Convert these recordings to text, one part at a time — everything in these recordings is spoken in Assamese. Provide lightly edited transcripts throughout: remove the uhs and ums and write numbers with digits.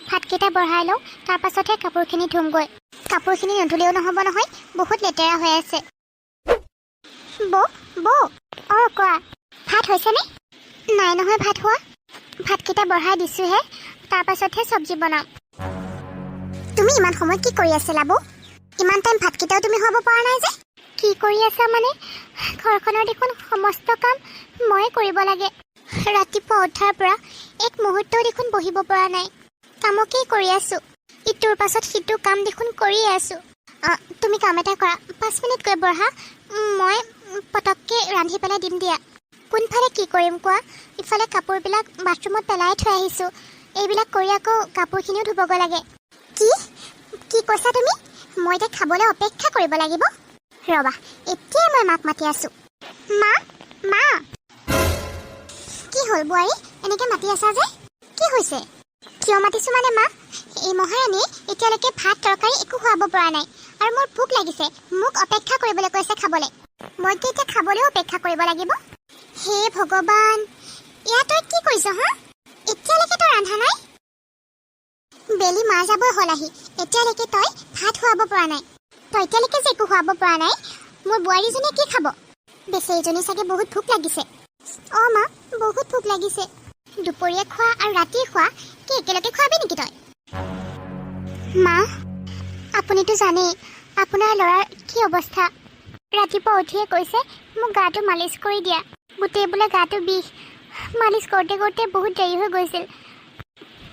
ভাতকেইটা বঢ়াই লওঁ, তাৰ পাছতহে কাপোৰখিনি ধুমগৈ। কাপোৰখিনি নুধুলেও নহ'ব নহয়, বহুত লেতেৰা হৈ আছে। বৌ, কোৱা। ভাত হৈছেনে? নাই নহয় ভাত হোৱা। ভাতকেইটা বঢ়াই দিছোঁহে, তাৰ পাছতহে চব্জি বনাম। তুমি ইমান সময় কি কৰি আছিলা বৌ? ইমান টাইম ভাতকেইটাও তুমি খুৱাব পৰা নাই যে? কি কৰি আছা মানে? ঘৰখনৰ দেখোন সমস্ত কাম ময়ে কৰিব লাগে। ৰাতিপুৱা উঠাৰ পৰা এক মুহূৰ্তও দেখোন বহিব পৰা নাই। কামকেই কৰি আছোঁ, ইটোৰ পাছত সিটো কাম দেখোন কৰিয়ে আছোঁ। তুমি কাম এটা কৰা, 5 মিনিট গৈ বঢ়া, মই পটককৈ ৰান্ধি পেলাই দিম দিয়া। কোনফালে কি কৰিম কোৱা? ইফালে কাপোৰবিলাক বাথৰুমত পেলাই থৈ আহিছোঁ, এইবিলাক কৰি আকৌ কাপোৰখিনিও ধুবগৈ লাগে। কি কৈছা তুমি? মই এতিয়া খাবলৈ অপেক্ষা কৰিব লাগিব? ৰ'বা, এতিয়াই মই মাক মাতি আছোঁ। মা! কি হ'ল বোৱাৰী, এনেকৈ মাতি আছা যে? কি হৈছে? কিয় মাতিছোঁ মানে মা, এই মহাৰাণীয়ে এতিয়ালৈকে ভাত তৰকাৰী একো খুৱাব পৰা নাই, আৰু মোৰ ভোক লাগিছে। মোক অপেক্ষা কৰিবলৈ কৈছে খাবলৈ। মইতো এতিয়া খাবলৈও অপেক্ষা কৰিব লাগিব। হে ভগৱান, এয়া তই কি কৰিছ হা? এতিয়ালৈকে তই ৰন্ধা নাই? বেলি মাৰ যাবই হ'ল আহি, এতিয়ালৈকে তই ভাত খুৱাব পৰা নাই। তই এতিয়ালৈকে যে একো খুৱাব পৰা নাই, মোৰ বোৱাৰীজনীয়ে কি খাব? বেচেৰীজনী চাগে বহুত ভোক লাগিছে। মা, বহুত ভোক লাগিছে। দুপৰীয়া খোৱা আৰু ৰাতিৰ খোৱা কি একেলগে খুৱাবি নেকি তই? মা, আপুনিতো জানেই আপোনাৰ ল'ৰাৰ কি অৱস্থা। ৰাতিপুৱা উঠিয়ে কৈছে মোক গাটো মালিচ কৰি দিয়া। গোটেই বোলে গাটো বিষ। মালিচ কৰোঁতে কৰোঁতে বহুত দেৰি হৈ গৈছিল।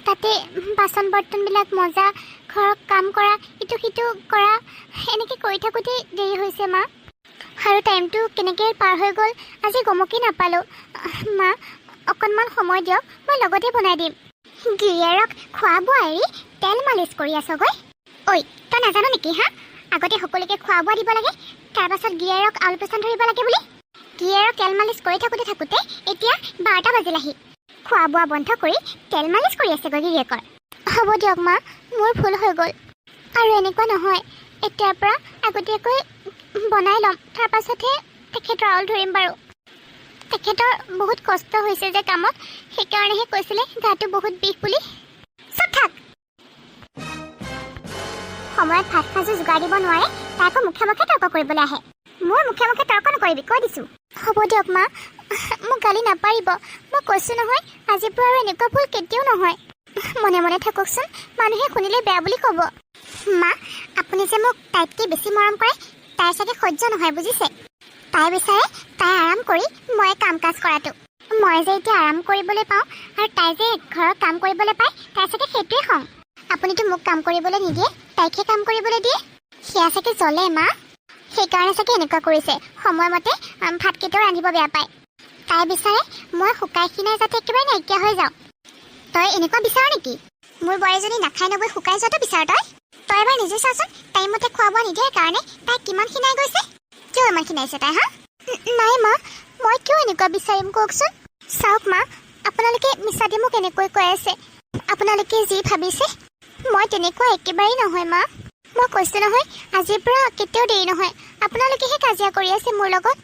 তাতে বাচন বৰ্তনবিলাক মজা, ঘৰত কাম কৰা, ইটো সিটো কৰা, এনেকৈ কৰি থাকোঁতেই দেৰি হৈছে মা। আৰু টাইমটো কেনেকৈ পাৰ হৈ গ'ল আজি গমকেই নাপালোঁ। মা, অকণমান সময় দিয়ক, মই লগতে বনাই দিম। গিৰিয়েৰক খোৱা বোৱা এৰি তেল মালিচ কৰি আছগৈ? ঐ, তই নাজানো নেকি হা? আগতে সকলোকে খোৱা বোৱা দিব লাগে, তাৰপাছত গিৰিয়েৰক আউল পচন ধৰিব লাগে বুলি। গিৰিয়েৰক তেল মালিচ কৰি থাকোঁতে এতিয়া 12টা বাজিলাহি। খোৱা বোৱা বন্ধ কৰি তেল মালিচ কৰি আছেগৈ গিৰিয়েকৰ। হ'ব দিয়ক মা, মোৰ ভুল হৈ গ'ল। আৰু এনেকুৱা নহয়, এতিয়াৰ পৰা আগতীয়াকৈ বনাই ল'ম, তাৰ পাছতহে তেখেতৰ আউল ধৰিম বাৰু। তেখেতৰ বহুত কষ্ট হৈছে যে কামত, সেইকাৰণেহে কৈছিলে গাটো বহুত বিষ বুলি। চুপ থাক। সময়ত ভাত সাজু যোগাৰ দিব নোৱাৰে, তাই আকৌ মুখে মুখে তৰ্ক কৰিবলৈ আহে। মোৰ মুখে মুখে তৰ্ক নকৰিবি, কৈ দিছোঁ। হ'ব দিয়ক মা, মোক গালি নাপাৰিব। মই কৈছোঁ নহয়, আজিৰ পৰা আৰু এনেকুৱা ভুল কেতিয়াও নহয়। মনে মনে থাককচোন, মানুহে শুনিলে বেয়া বুলি ক'ব। মা, আপুনি যে মোক তাইতকৈ বেছি মৰম কৰে, তাইৰ চাগে সহ্য নহয় বুজিছে। তাই বিচাৰে তাই আৰাম কৰি মই কাম কাজ কৰাটো। মই যে এতিয়া আৰাম কৰিবলৈ পাওঁ আৰু তাই যে ঘৰৰ কাম কৰিবলৈ পায়, তাই চাগে সেইটোৱে খং। আপুনিতো মোক কাম কৰিবলৈ নিদিয়ে, তাইকহে কাম কৰিবলৈ দিয়ে। সেয়া চাগে জ্বলে মা, সেইকাৰণে চাগে এনেকুৱা কৰিছে। সময়মতে ভাতকেইটাও ৰান্ধিব বেয়া পায়। তাই বিচাৰে মই শুকাই খিনাই যাতে একেবাৰে নাইকিয়া হৈ যাওঁ। তই এনেকুৱা বিচাৰ নেকি? মোৰ বোৱাৰীজনী নাখাই নবৈ শুকাই যোৱাটো বিচাৰ তই? তই এবাৰ নিজে চাচোন, টাইমমতে খোৱা বোৱা নিদিয়াৰ কাৰণে তাই কিমান খিনাই গৈছে। কিয় ইমান খিনাইছে তাই হা? নাই মা, মই কিয় এনেকুৱা বিচাৰিম কওকচোন? চাওক মা, আপোনালোকে মিছাতে মোক এনেকৈ কৈ আছে। আপোনালোকে যি ভাবিছে মই তেনেকুৱা একেবাৰেই নহয় মা। মই কৈছোঁ নহয়, আজিৰ পৰা কেতিয়াও দেৰি নহয়। আপোনালোকেহে কাজিয়া কৰি আছে মোৰ লগত।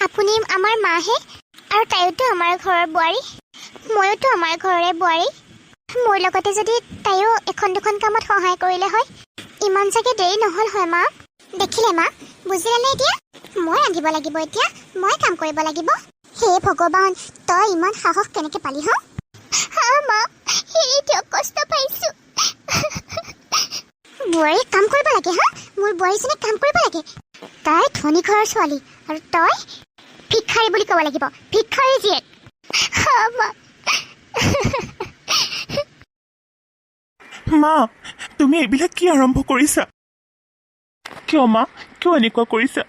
আপুনি আমাৰ মাহে, আৰু তাইওতো আমাৰ ঘৰৰ বোৱাৰী, ময়োতো আমাৰ ঘৰৰে বোৱাৰী। মোৰ লগতে যদি তাইও এখন দুখন কামত সহায় কৰিলে হয়, ইমান চাগে দেৰি নহ'ল হয় মা। দেখিলে মা, বুজিলে এতিয়া? মই ৰান্ধিব লাগিব, এতিয়া মই কাম কৰিব লাগিব। হে ভগৱান, তই ইমান সাহস কেনেকৈ পালি হা? মা, হেৰি দিয়ক, কষ্ট পাইছোঁ। বোৱাৰীক কাম কৰিব লাগে হা? মোৰ বোৱাৰীজনীক কাম কৰিব লাগে? তাই ধনী ঘৰৰ ছোৱালী আৰু তই ভিক্ষাৰী বুলি ক'ব লাগিব, ভিক্ষাৰী জীয়েক। মা, তুমি এইবিলাক কি আৰম্ভ কৰিছা? কিয় মা, কিয় এনেকুৱা কৰিছা?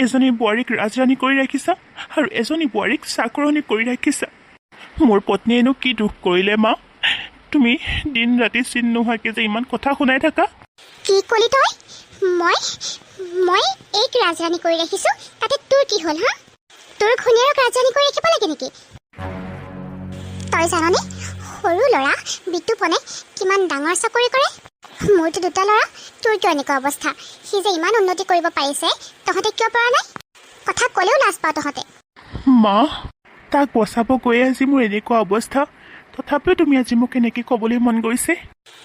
এজনী বোৱাৰীক ৰাজৰাণী কৰি ৰাখিছা আৰু এজনী বোৱাৰীক চাকৰণী কৰি ৰাখিছা। মোৰ পত্নীয়েনো কি দুখ কৰিলে মা? তুমি দিন ৰাতি চিন নোহোৱাকৈ যে ইমান কথা শুনাই থাকা। কি ক'লি তই? মই এইক ৰাজৰাণী কৰি ৰাখিছোঁ, তাতে তোৰ কি হ'ল হা? তোৰ ঘৈণীয়েৰক ৰাজৰাণী কৰি ৰাখিব লাগে নেকি? তই জাননে, সৰু ল'ৰা বিতুপনে কিমান ডাঙৰ চাকৰি কৰে? মোৰতো 2টা ল'ৰা, তোৰ কিয় এনেকুৱা অৱস্থা? সি যে ইমান উন্নতি কৰিব পাৰিছে, তহঁতে কিয় পৰা নাই? কথা ক'লেও লাজ পাওঁ তহঁতে। মা, তাক বচাব গৈয়ে আজি মোৰ এনেকুৱা অৱস্থা। তথাপিও তুমি আজি মোক এনেকৈ ক'বলৈ মন গৈছে।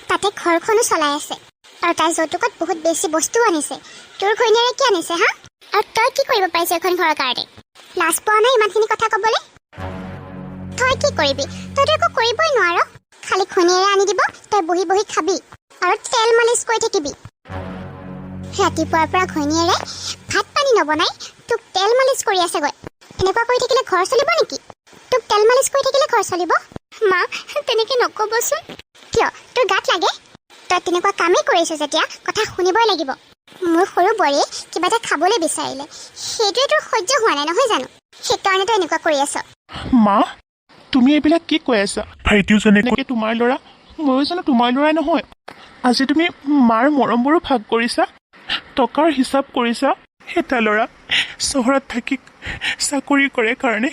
তাতে ঘৰখনো চলাই আছে আৰু তাই যৌতুকত বহুত বেছি বস্তুও আনিছে। তোৰ ঘৈণীয়েৰে কি আনিছে হা? আৰু তই কি কৰিব পাৰিছ এখন ঘৰৰ কাৰণে? লাজ পোৱা নাই ইমানখিনি কথা ক'বলৈ? তই কি কৰিবি? তইতো একো কৰিবই নোৱাৰ। খালি ঘৈণীয়েৰে আনি দিব, তই বহি বহি খাবি আৰু তেল মালিচ কৰি থাকিবি। ৰাতিপুৱাৰ পৰা ঘৈণীয়েৰে ভাত পানী নবনাই তোক তেল মালিচ কৰি আছেগৈ। এনেকুৱা কৰি থাকিলে ঘৰ চলিব নেকি? তোক তেল মালিচ কৰি থাকিলে ঘৰ চলিব? মা, তেনেকৈ নক'বচোন। কিয় তোৰ গাত লাগে? তই তেনেকুৱা কামেই কৰিছ যেতিয়া কথা শুনিবই লাগিব। মোৰ সৰু বোৱাৰীয়ে কিবা এটা খাবলৈ বিচাৰিলে, সেইটোৱে তোৰ সহ্য হোৱা নাই নহয় জানো? সেইকাৰণে তই এনেকুৱা কৰি আছ। মা, তুমি এইবিলাক কি কৈ আছা? ভাইটিও যেনেকৈ তোমাৰ ল'ৰা, ময়ো জানো তোমাৰ ল'ৰাই নহয়? আজি তুমি মাৰ মৰমবোৰো ভাগ কৰিছা, টকাৰ হিচাপ কৰিছা। এটা ল'ৰা চহৰত থাকি চাকৰি কৰে কাৰণে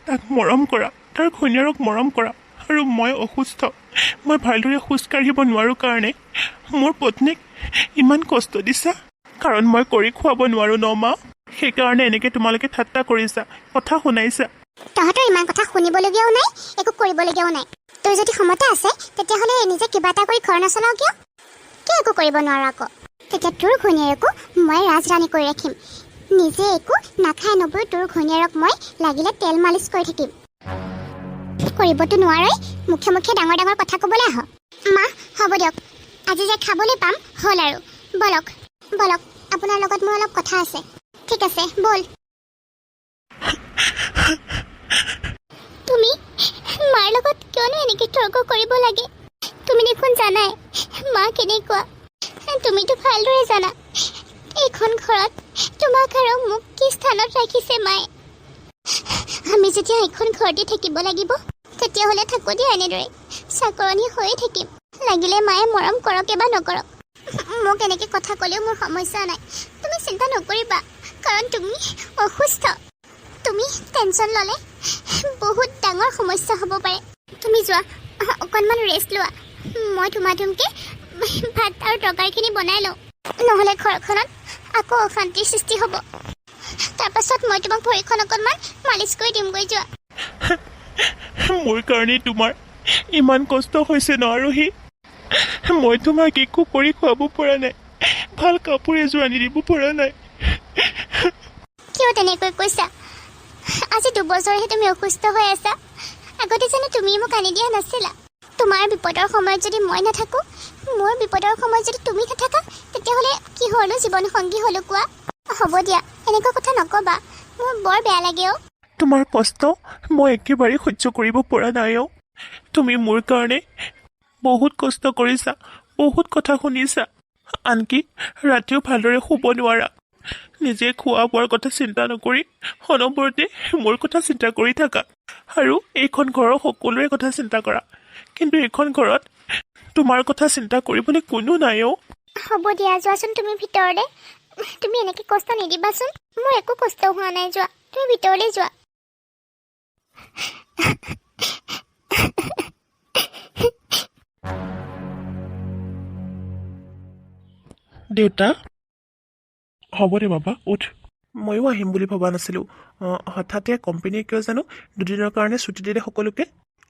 তাক মৰম কৰা, তাৰ ঘৈণীয়েৰক মৰম কৰা। আৰু মই অসুস্থ, মই ভালদৰে খোজকাঢ়িব নোৱাৰোঁ কাৰণে মোৰ পত্নীক ইমান কষ্ট দিছা। কাৰণ মই কৰি খুৱাব নোৱাৰোঁ ন মা? সেইকাৰণে এনেকৈ তোমালোকে ঠাট্টা কৰিছা, কথা শুনাইছা। তহঁতৰ ইমান কথা শুনিবলগীয়াও নাই, একো কৰিবলগীয়াও নাই। তোৰ যদি ক্ষমতা আছে তেতিয়াহ'লে নিজে কিবা এটা কৰি ঘৰ নচলাও কিয়? কিয় একো কৰিব নোৱাৰ আকৌ? তেতিয়া তোৰ ঘৈণীয়েৰকো মই ৰাজৰাণী কৰি ৰাখিম। নিজে একো নাখাই নবৈ তোৰ ঘৈণীয়েৰক মই লাগিলে তেল মালিচ কৰি থাকিম। কৰিবতো নোৱাৰই, মুখে মুখে ডাঙৰ ডাঙৰ কথা ক'বলৈ আহ। মা, হ'ব দিয়ক, আজি যে খাবলৈ পাম হ'ল আৰু। বলক বলক, আপোনাৰ লগত মোৰ অলপ কথা আছে। ঠিক আছে, বল। তুমি মাৰ লগত কিয়নো এনেকৈ তৰ্ক কৰিব লাগে? তুমি দেখোন জানাই মা কেনেকুৱা। তুমিতো ভালদৰে জানা এইখন ঘৰত তোমাক আৰু মোক কি স্থানত ৰাখিছে মায়ে। আমি যেতিয়া এইখন ঘৰতে থাকিব লাগিব তেতিয়াহ'লে থাকোঁ দিয়া এনেদৰে চাকৰণী হৈয়ে থাকিম। লাগিলে মায়ে মৰম কৰকে বা নকৰক, মোক এনেকৈ কথা ক'লেও মোৰ সমস্যা নাই। তুমি চিন্তা নকৰিবা, কাৰণ তুমি অসুস্থ। তুমি টেনশ্যন ল'লে বহুত ডাঙৰ সমস্যা হ'ব পাৰে। তুমি যোৱা, অকণমান ৰেষ্ট লোৱা। মই ধুমাধুমকৈ ভাত আৰু তৰকাৰীখিনি বনাই লওঁ, নহ'লে ঘৰখনত আকৌ অশান্তিৰ সৃষ্টি হ'ব। তাৰপাছত মই তোমাক ভৰিখন অকণমান মালিচ কৰি দিমগৈ। যোৱা। মোৰ কাৰণে তোমাৰ ইমান কষ্ট হৈছে ন আৰোহী? মই তোমাক একো কৰি খুৱাব পৰা নাই, ভাল কাপোৰ এযোৰ আনি দিব পৰা নাই। কিয় তেনেকৈ কৈছা? আজি 2 বছৰহে তুমি অসুস্থ হৈ আছা। আগতে জানো তুমি মোক আনি দিয়া নাছিলা? তোমাৰ বিপদৰ সময়ত যদি মই নাথাকোঁ, মোৰ বিপদৰ সময়ত যদি তুমি নাথাকা, তেতিয়াহ'লে কিহৰনো জীৱন সংগী হ'লো কোৱা? হ'ব দিয়া, এনেকুৱা কথা নক'বা, মোৰ বৰ বেয়া লাগে অ'। তোমাৰ কষ্ট মই একেবাৰে সহ্য কৰিব পৰা নাই অ'। তুমি মোৰ কাৰণে বহুত কষ্ট কৰিছা, বহুত কথা শুনিছা, আনকি ৰাতিও ভালদৰে শুব নোৱাৰা। নিজে খোৱা বোৱাৰ কথা চিন্তা নকৰি অনবৰতে মোৰ কথা চিন্তা কৰি থাকা, আৰু এইখন ঘৰৰ সকলোৰে কথা চিন্তা কৰা। কিন্তু এইখন ঘৰত তোমাৰ কথা চিন্তা কৰিবলৈ কোনো নাই অ'। হ'ব দিয়া, যোৱাচোন তুমি ভিতৰলৈ। তুমি এনেকৈ কষ্ট নিদিবাচোন, মোৰ একো কষ্ট হোৱা নাই। যোৱা, তুমি ভিতৰলৈ যোৱা। দেউতা, হ'ব দে বাবা, উঠ। ময়ো আহিম বুলি ভবা নাছিলোঁ। হঠাতে কোম্পানীয়ে কিয় জানো 2 দিনৰ কাৰণে ছুটি দিলে সকলোকে।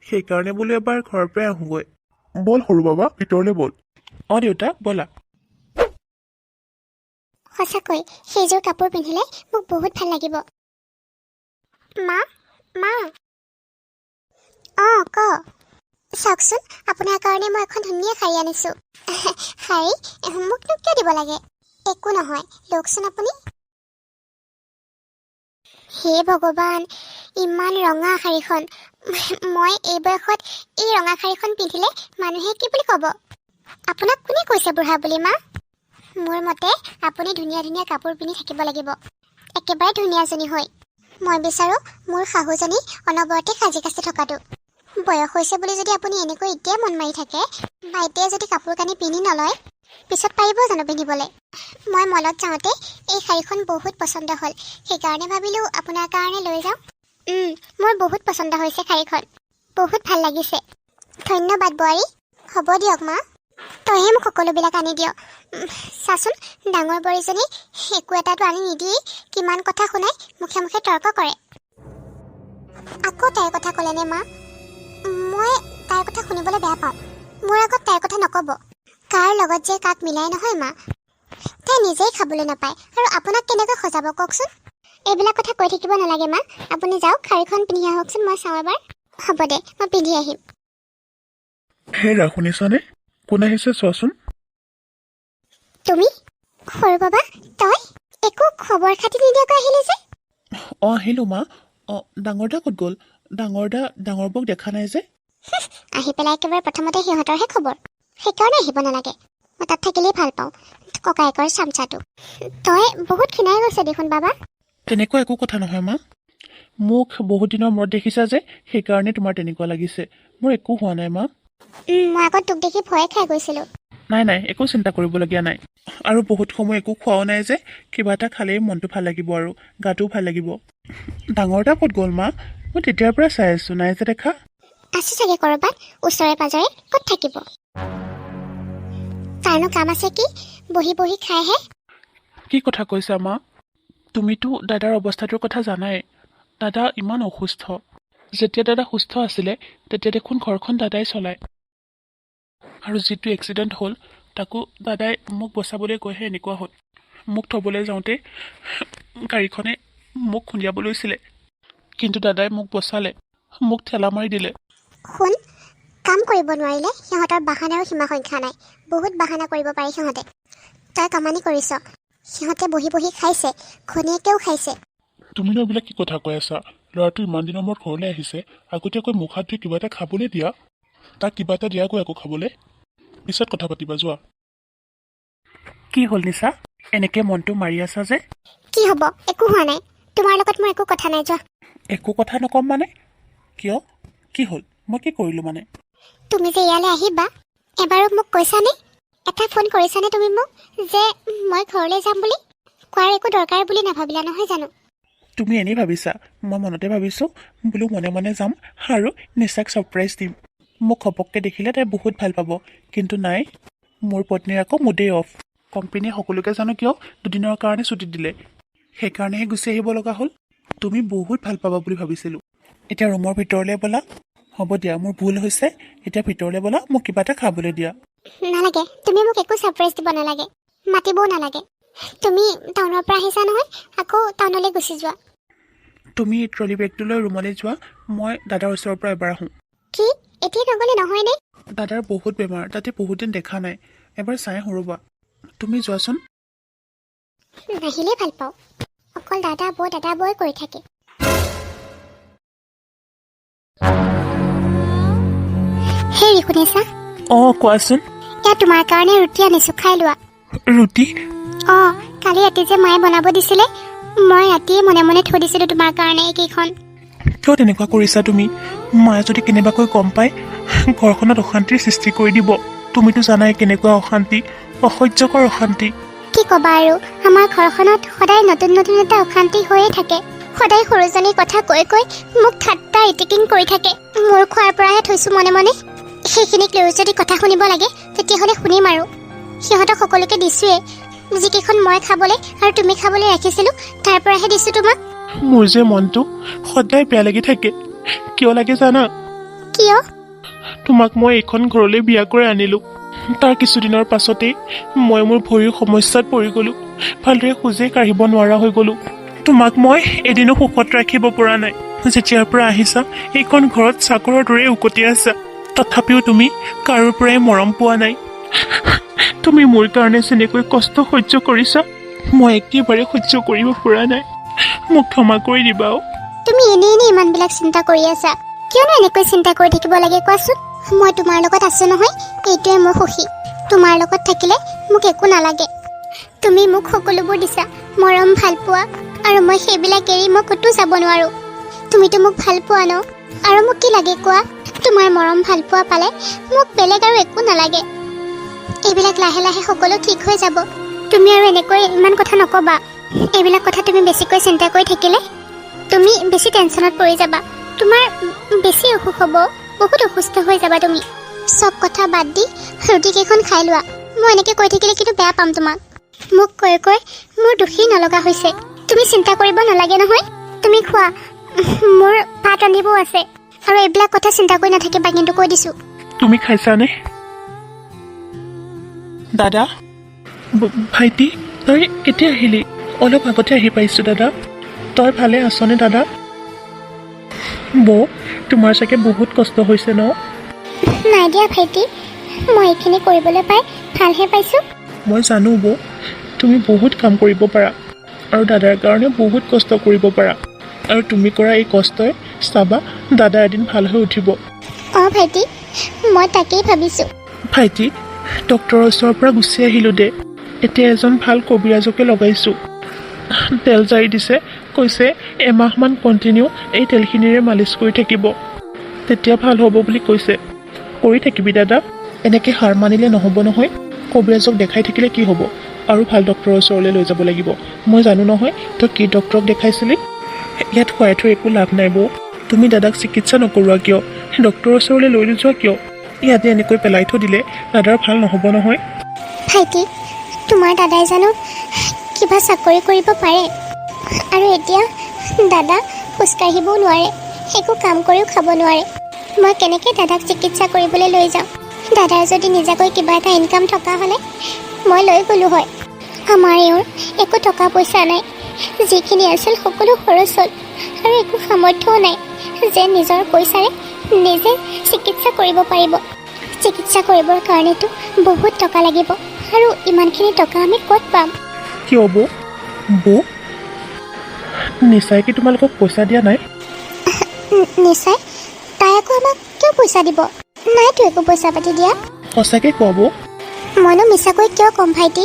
সেইকাৰণে বোলো এবাৰ ঘৰৰ পৰাই আহোঁগৈ। ব'ল সৰু বাবা, ভিতৰলৈ ব'ল। অঁ দেউতা, ব'লা। সঁচাকৈ সেইযোৰ কাপোৰ পিন্ধিলে মোক বহুত ভাল লাগিব। মা, মা। অঁ, ক। চাওকচোন, আপোনাৰ কাৰণে মই এখন ধুনীয়া শাৰী আনিছোঁ। শাৰী মোকনো কিয় দিব লাগে? একো নহয়, লওকচোন আপুনি। হে ভগৱান, ইমান ৰঙা শাৰীখন। মই এই বয়সত এই ৰঙা শাৰীখন পিন্ধিলে মানুহে কি বুলি ক'ব? আপোনাক কোনে কৈছে বুঢ়া বুলি মা? মোৰ মতে আপুনি ধুনীয়া ধুনীয়া কাপোৰ পিন্ধি থাকিব লাগিব, একেবাৰে ধুনীয়াজনী হৈ। মই বিচাৰোঁ মোৰ শাহুজনী অনবৰতে সাজি কাচি থকাটো। বয়স হৈছে বুলি যদি আপুনি এনেকৈ এতিয়াই মন মাৰি থাকে, বা এতিয়াই যদি কাপোৰ কানি পিন্ধি নলয়, পিছত পাৰিব জানো পিন্ধিবলৈ? মই মলত যাওঁতে এই শাৰীখন বহুত পচন্দ হ'ল, সেইকাৰণে ভাবিলোঁ আপোনাৰ কাৰণে লৈ যাওঁ। মোৰ বহুত পচন্দ হৈছে শাৰীখন, বহুত ভাল লাগিছে। ধন্যবাদ বোৱাৰী। হ'ব দিয়ক মা, তইহে মোক সকলোবিলাক আনি দিয়। চাচোন, ডাঙৰ বোৱাৰীজনী একো এটাতো আনি নিদিয়েই, কিমান কথা শুনাই মুখে মুখে তৰ্ক কৰে। আকৌ তাইৰ কথা ক'লেনে মা? মই তাইৰ কথা শুনিবলৈ বেয়া পাওঁ। মোৰ আগত তাইৰ কথা নক'ব। কাৰ লগত যে কাক মিলাই নহয় মা। তাই নিজেই খাবলৈ নাপায় আৰু আপোনাক কেনেকৈ সজাব কওকচোন। এইবিলাক কথা কৈ থাকিব নালাগে মা। আপুনি যাওক, শাৰীখন পিন্ধি আহকচোন, মই চাওঁ এবাৰ। হ'ব দে, মই পিন্ধি আহিম। হেৰা, শুনিছানে? কোন আহিছে চোৱাচোন। তুমি? সৰু বাবা, তই? একো খবৰ খাতি নিদিয়াকৈ আহিলি যে? আহিলোঁ মা। ডাঙৰ দা ক'ত গ'ল? ডাঙৰ বৌক দেখা নাই যে। আহি পেলাই একেবাৰে প্ৰথমতে সিহঁতৰহে খবৰ। সেইকাৰণে আহিব নালাগে। মই তাত থাকিলেই ভাল পাওঁ, ককায়েকৰ চামচাটো। তই বহুত ক্ষীণাই গৈছে দেখোন বাবা। তেনেকুৱা একো কথা নহয় মা। মোক বহুত দিনৰ মূৰত দেখিছা যে, সেইকাৰণে তোমাৰ তেনেকুৱা লাগিছে। মোৰ একো হোৱা নাই মা। মই আগত তোক দেখি ভয়ে খাই গৈছিলোঁ। নাই, একো চিন্তা কৰিবলগীয়া নাই। আৰু বহুত সময় একো খোৱাও নাই যে, কিবা এটা খালেই মনটো ভাল লাগিব আৰু গাটোও ভাল লাগিব। ডাঙৰ দা ক'ত গ'ল মা? মই তেতিয়াৰ পৰা চাই আছোঁ, নাই যে দেখা। আছে চাগে ক'ৰবাত ওচৰে পাজৰে। ক'ত থাকিব? তাৰনো কাম আছে কি? বহি বহি খাইহে। কি কথা কৈছা মা? তুমিতো দাদাৰ অৱস্থাটোৰ কথা জানাই। দাদা ইমান অসুস্থ। যেতিয়া দাদা সুস্থ আছিলে, তেতিয়া দেখোন ঘৰখন দাদাই চলায়। আৰু যিটো এক্সিডেণ্ট হ'ল, তাকো দাদাই মোক বচাবলৈ গৈহে এনেকুৱা হ'ল। মোক থ'বলৈ যাওঁতে গাড়ীখনে মোক খুন্দিয়াব লৈছিলে, কিন্তু দাদাই মোক বচালে, মোক ঠেলা মাৰি দিলে। শুন, কাম কৰিব নোৱাৰিলে সিহঁতৰ বাহানাৰো সীমা সংখ্যা নাই। বহুত বাহানা কৰিব পাৰি সিহঁতে। তই কামানি কৰিছ। সিহঁতে বহি বহি খাইছে, ঘনীয়েকেও খাইছে। তুমিনো এইবিলাক কি কথা কৈ আছা? ল'ৰাটো ইমান দিনৰ মূৰত ঘৰলৈ আহিছে, আগতীয়াকৈ মুখ হাত ধুই কিবা এটা খাবলৈ দিয়া। তাক কিবা এটা দিয়াগৈ আকৌ খাবলৈ। পিছত কথা পাতিবা, যোৱা। কি হ'ল নিশা? এনেকৈ মনটো মাৰি আছা যে? কি হ'ব? একো হোৱা নাই। তোমাৰ লগত মোৰ একো কথা নাই, যোৱা। একো কথা নকম মানে? কিয়? কি হ'ল? মই কি কৰিলোঁ মানে? তুমি যে ইয়ালৈ আহিবা, এবাৰো মোক কৈছানে? এটা ফোন কৰিছানে তুমি মোক যে মই ঘৰলৈ যাম বুলি? কোৱাৰ একো দৰকাৰ বুলি নাভাবিলা নহয় জানো? তুমি এনেই ভাবিছা। মই মনতে ভাবিছোঁ বোলো মনে মনে যাম আৰু নিশাক ছাৰপ্ৰাইজ দিম। মোক ঘপককৈ দেখিলে তাই বহুত ভাল পাব, কিন্তু নাই, মোৰ পত্নীৰ আকৌ মুডেই অফ। কোম্পানীয়ে সকলোকে জানো কিয় দুদিনৰ কাৰণে ছুটি দিলে, সেইকাৰণেহে গুচি আহিব লগা হ'ল। তুমি বহুত ভাল পাবা বুলি ভাবিছিলোঁ। এতিয়া ৰুমৰ ভিতৰলৈ ব'লা। হ'ব দিয়া, মোৰ ভুল হৈছে। এতিয়া ভিতৰলৈ ব'লা, মোক কিবা এটা খাবলৈ দিয়া। নালাগে, তুমি মোক একো ছাৰপ্ৰাইজ দিব নালাগে, মাতিবও নালাগে। তুমি টাউনৰ পৰা আহিছা নহয়, আকৌ টাউনলৈ গুচি যোৱা। তুমি ট্ৰলি বেগটো লৈ ৰুমলৈ যোৱা, মই দাদাৰ ওচৰৰ পৰা এবাৰ আহোঁ। কি? এতিয়া নগ'লে নহয়নে? দাদাৰ বহুত বেমাৰ, তাতে বহুত দিন দেখা নাই, এবাৰ চাই আহোঁ ৰ'বা। তুমি যোৱাচোন। নাহিলেই ভাল পাওঁ। অকল দাদা বৈ কৰি থাকে। হেৰি শুনিছা? কোৱাচোন। এয়া তোমাৰ কাৰণে ৰুটি আনিছোঁ, খাই লোৱা। ৰুটি? কালি ৰাতি যে মায়ে বনাব দিছিলে, মই ৰাতিয়ে মনে মনে থৈ দিছিলোঁ তোমাৰ কাৰণে এইকেইখন। কিয় তেনেকুৱা কৰিছা তুমি? মায়ে যদি কেনেবাকৈ গম পায়, ঘৰখনত অশান্তিৰ সৃষ্টি কৰি দিব। তুমিতো জানাই কেনেকুৱা অশান্তি, অসহ্যকৰ অশান্তি। কি ক'বা আৰু, আমাৰ ঘৰখনত সদায় নতুন নতুন এটা অশান্তি হৈয়ে থাকে। সদায় সৰুজনীৰ কথা কৈ মোক ঠাট্টা ইটিকিং কৰি থাকে। মোৰ খোৱাৰ পৰাহে থৈছোঁ মনে মনে। সেইখিনিক লৈ যদি কথা শুনিব লাগে, তেতিয়াহ'লে শুনিম আৰু। সিহঁতক সকলোকে দিছোঁৱেই। যিকেইখন মই খাবলৈ আৰু তুমি খাবলৈ ৰাখিছিলোঁ, তাৰ পৰাহে দিছোঁ তোমাক। মোৰ যে মনটো সদায় বেয়া লাগি থাকে। কিয় লাগে জানা? কিয়? তোমাক মই এইখন ঘৰলৈ বিয়া কৰি আনিলোঁ। তাৰ কিছুদিনৰ পাছতেই মই মোৰ ভৰিৰ সমস্যাত পৰি গ'লোঁ। ভালদৰে খোজেই কাঢ়িব নোৱাৰা হৈ গ'লোঁ। তোমাক মই এদিনো সুখত ৰাখিব পৰা নাই। যেতিয়াৰ পৰা আহিছা, এইখন ঘৰত চাকৰৰ দৰে উকটি আছা। তথাপিও তুমি কাৰো পৰাই মৰম পোৱা নাই। তুমি মোৰ কাৰণে যেনেকৈ কষ্ট সহ্য কৰিছা, মই একেবাৰে সহ্য কৰিব পৰা নাই। মোক ক্ষমা কৰি দিবা। তুমি এনেই ইমানবিলাক চিন্তা কৰি আছা। কিয়নো এনেকৈ চিন্তা কৰি থাকিব লাগে কোৱাচোন? মই তোমাৰ লগত আছোঁ নহয়, এইটোৱে মোৰ সুখী। তোমাৰ লগত থাকিলে মোক একো নালাগে। তুমি মোক সকলোবোৰ দিছা, মৰম ভাল পোৱা, আৰু মই সেইবিলাক এৰি মই ক'তো যাব নোৱাৰোঁ। তুমিতো মোক ভাল পোৱা ন? আৰু মোক কি লাগে কোৱা? তোমাৰ মৰম ভাল পোৱা পালে মোক বেলেগ আৰু একো নালাগে। এইবিলাক লাহে লাহে সকলো ঠিক হৈ যাব। তুমি আৰু এনেকৈ ইমান কথা নক'বা। এইবিলাক কথা তুমি বেছিকৈ চিন্তা কৰি থাকিলে তুমি বেছি টেনশ্যনত পৰি যাবা। তোমাৰ বেছি অসুখ হ'ব, বহুত অসুস্থ হৈ যাবা তুমি। চব কথা বাদ দি ৰুটিকেইখন খাই লোৱা। মই এনেকৈ কৈ থাকিলে কিন্তু বেয়া পাম তোমাক। মোক কৈ মোৰ দুখী নলগা হৈছে। তুমি চিন্তা কৰিব নালাগে নহয়। তুমি খোৱা, মোৰ ভাত ৰান্ধিবও আছে। আৰু এইবিলাক কথা চিন্তা কৰি নাথাকিবা কিন্তু কৈ দিছোঁ। তুমি খাইছানে? দাদা, ভাইটি, তই কেতিয়া আহিলি? অলপ আগতে আহি পাইছোঁ দাদা। তই ভালে আছনে দাদা? বৌ, তোমাৰ চাগে বহুত কষ্ট হৈছে ন? নাই দিয়া ভাইটি, মই এইখিনি কৰিবলৈ পাই ভালহে পাইছোঁ। মই জানো বৌ, তুমি বহুত কাম কৰিব পাৰা আৰু দাদাৰ কাৰণে বহুত কষ্ট কৰিব পাৰা। আৰু তুমি কৰা এই কষ্টই চাবা দাদা এদিন ভাল হৈ উঠিব। অঁ ভাইটি, মই তাকেই ভাবিছোঁ। ভাইটি, ডক্তৰৰ ওচৰৰ পৰা গুচি আহিলোঁ দে। এতিয়া এজন ভাল কবিৰাজকে লগাইছোঁ। তেল জাৰি দিছে, কৈছে এমাহমান কণ্টিনিউ এই তেলখিনিৰে মালিচ কৰি থাকিব, তেতিয়া ভাল হ'ব বুলি কৈছে। কৰি থাকিবি দাদা, এনেকৈ হাৰ মানিলে নহ'ব নহয়। কবিৰাজক দেখাই থাকিলে কি হ'ব? আৰু ভাল ডক্তৰৰ ওচৰলৈ লৈ যাব লাগিব। মই জানো নহয় তই কি ডক্তৰক দেখাইছিলি। ইয়াত খুৱাই থৈ একো লাভ নাই বৌ। তুমি দাদাক চিকিৎসা নকৰোৱা কিয়? ডক্তৰৰ ওচৰলৈ লৈ নোযোৱা কিয়? ইয়াতে এনেকৈ পেলাই থৈ দিলে দাদাৰ ভাল নহ'ব নহয়। ভাইটি, তোমাৰ দাদাই জানো কিবা চাকৰি কৰিব পাৰে? আৰু এতিয়া দাদা খোজকাঢ়িবও নোৱাৰে, একো কাম কৰিও খাব নোৱাৰে। মই কেনেকৈ দাদাক চিকিৎসা কৰিবলৈ লৈ যাওঁ? দাদাৰ যদি নিজাকৈ কিবা এটা ইনকাম থকা হ'লে মই লৈ গ'লোঁ হয়। আমাৰ এওঁৰ একো টকা পইচা নাই। যিখিনি আছিল সকলো খৰচ হ'ল আৰু একো সামৰ্থ্যও নাই যে নিজৰ পইচাৰে নিজে চিকিৎসা কৰিব পাৰিব। চিকিৎসা কৰিবৰ কাৰণেতো বহুত টকা লাগিব আৰু ইমানখিনি টকা আমি ক'ত পাম? কিয় বৌ? বৌ, নিচাই কি তোমালোকক পইচা দিয়া নাই? নিশ্চয়, তাই আকৌ আমাক কিয় পইচা দিব? নাইতো একো পইচা পাতি দিয়া। সঁচাকৈ কোৱা বৌ? মইনো মিছাকৈ কিয় ক'ম ভাইটি?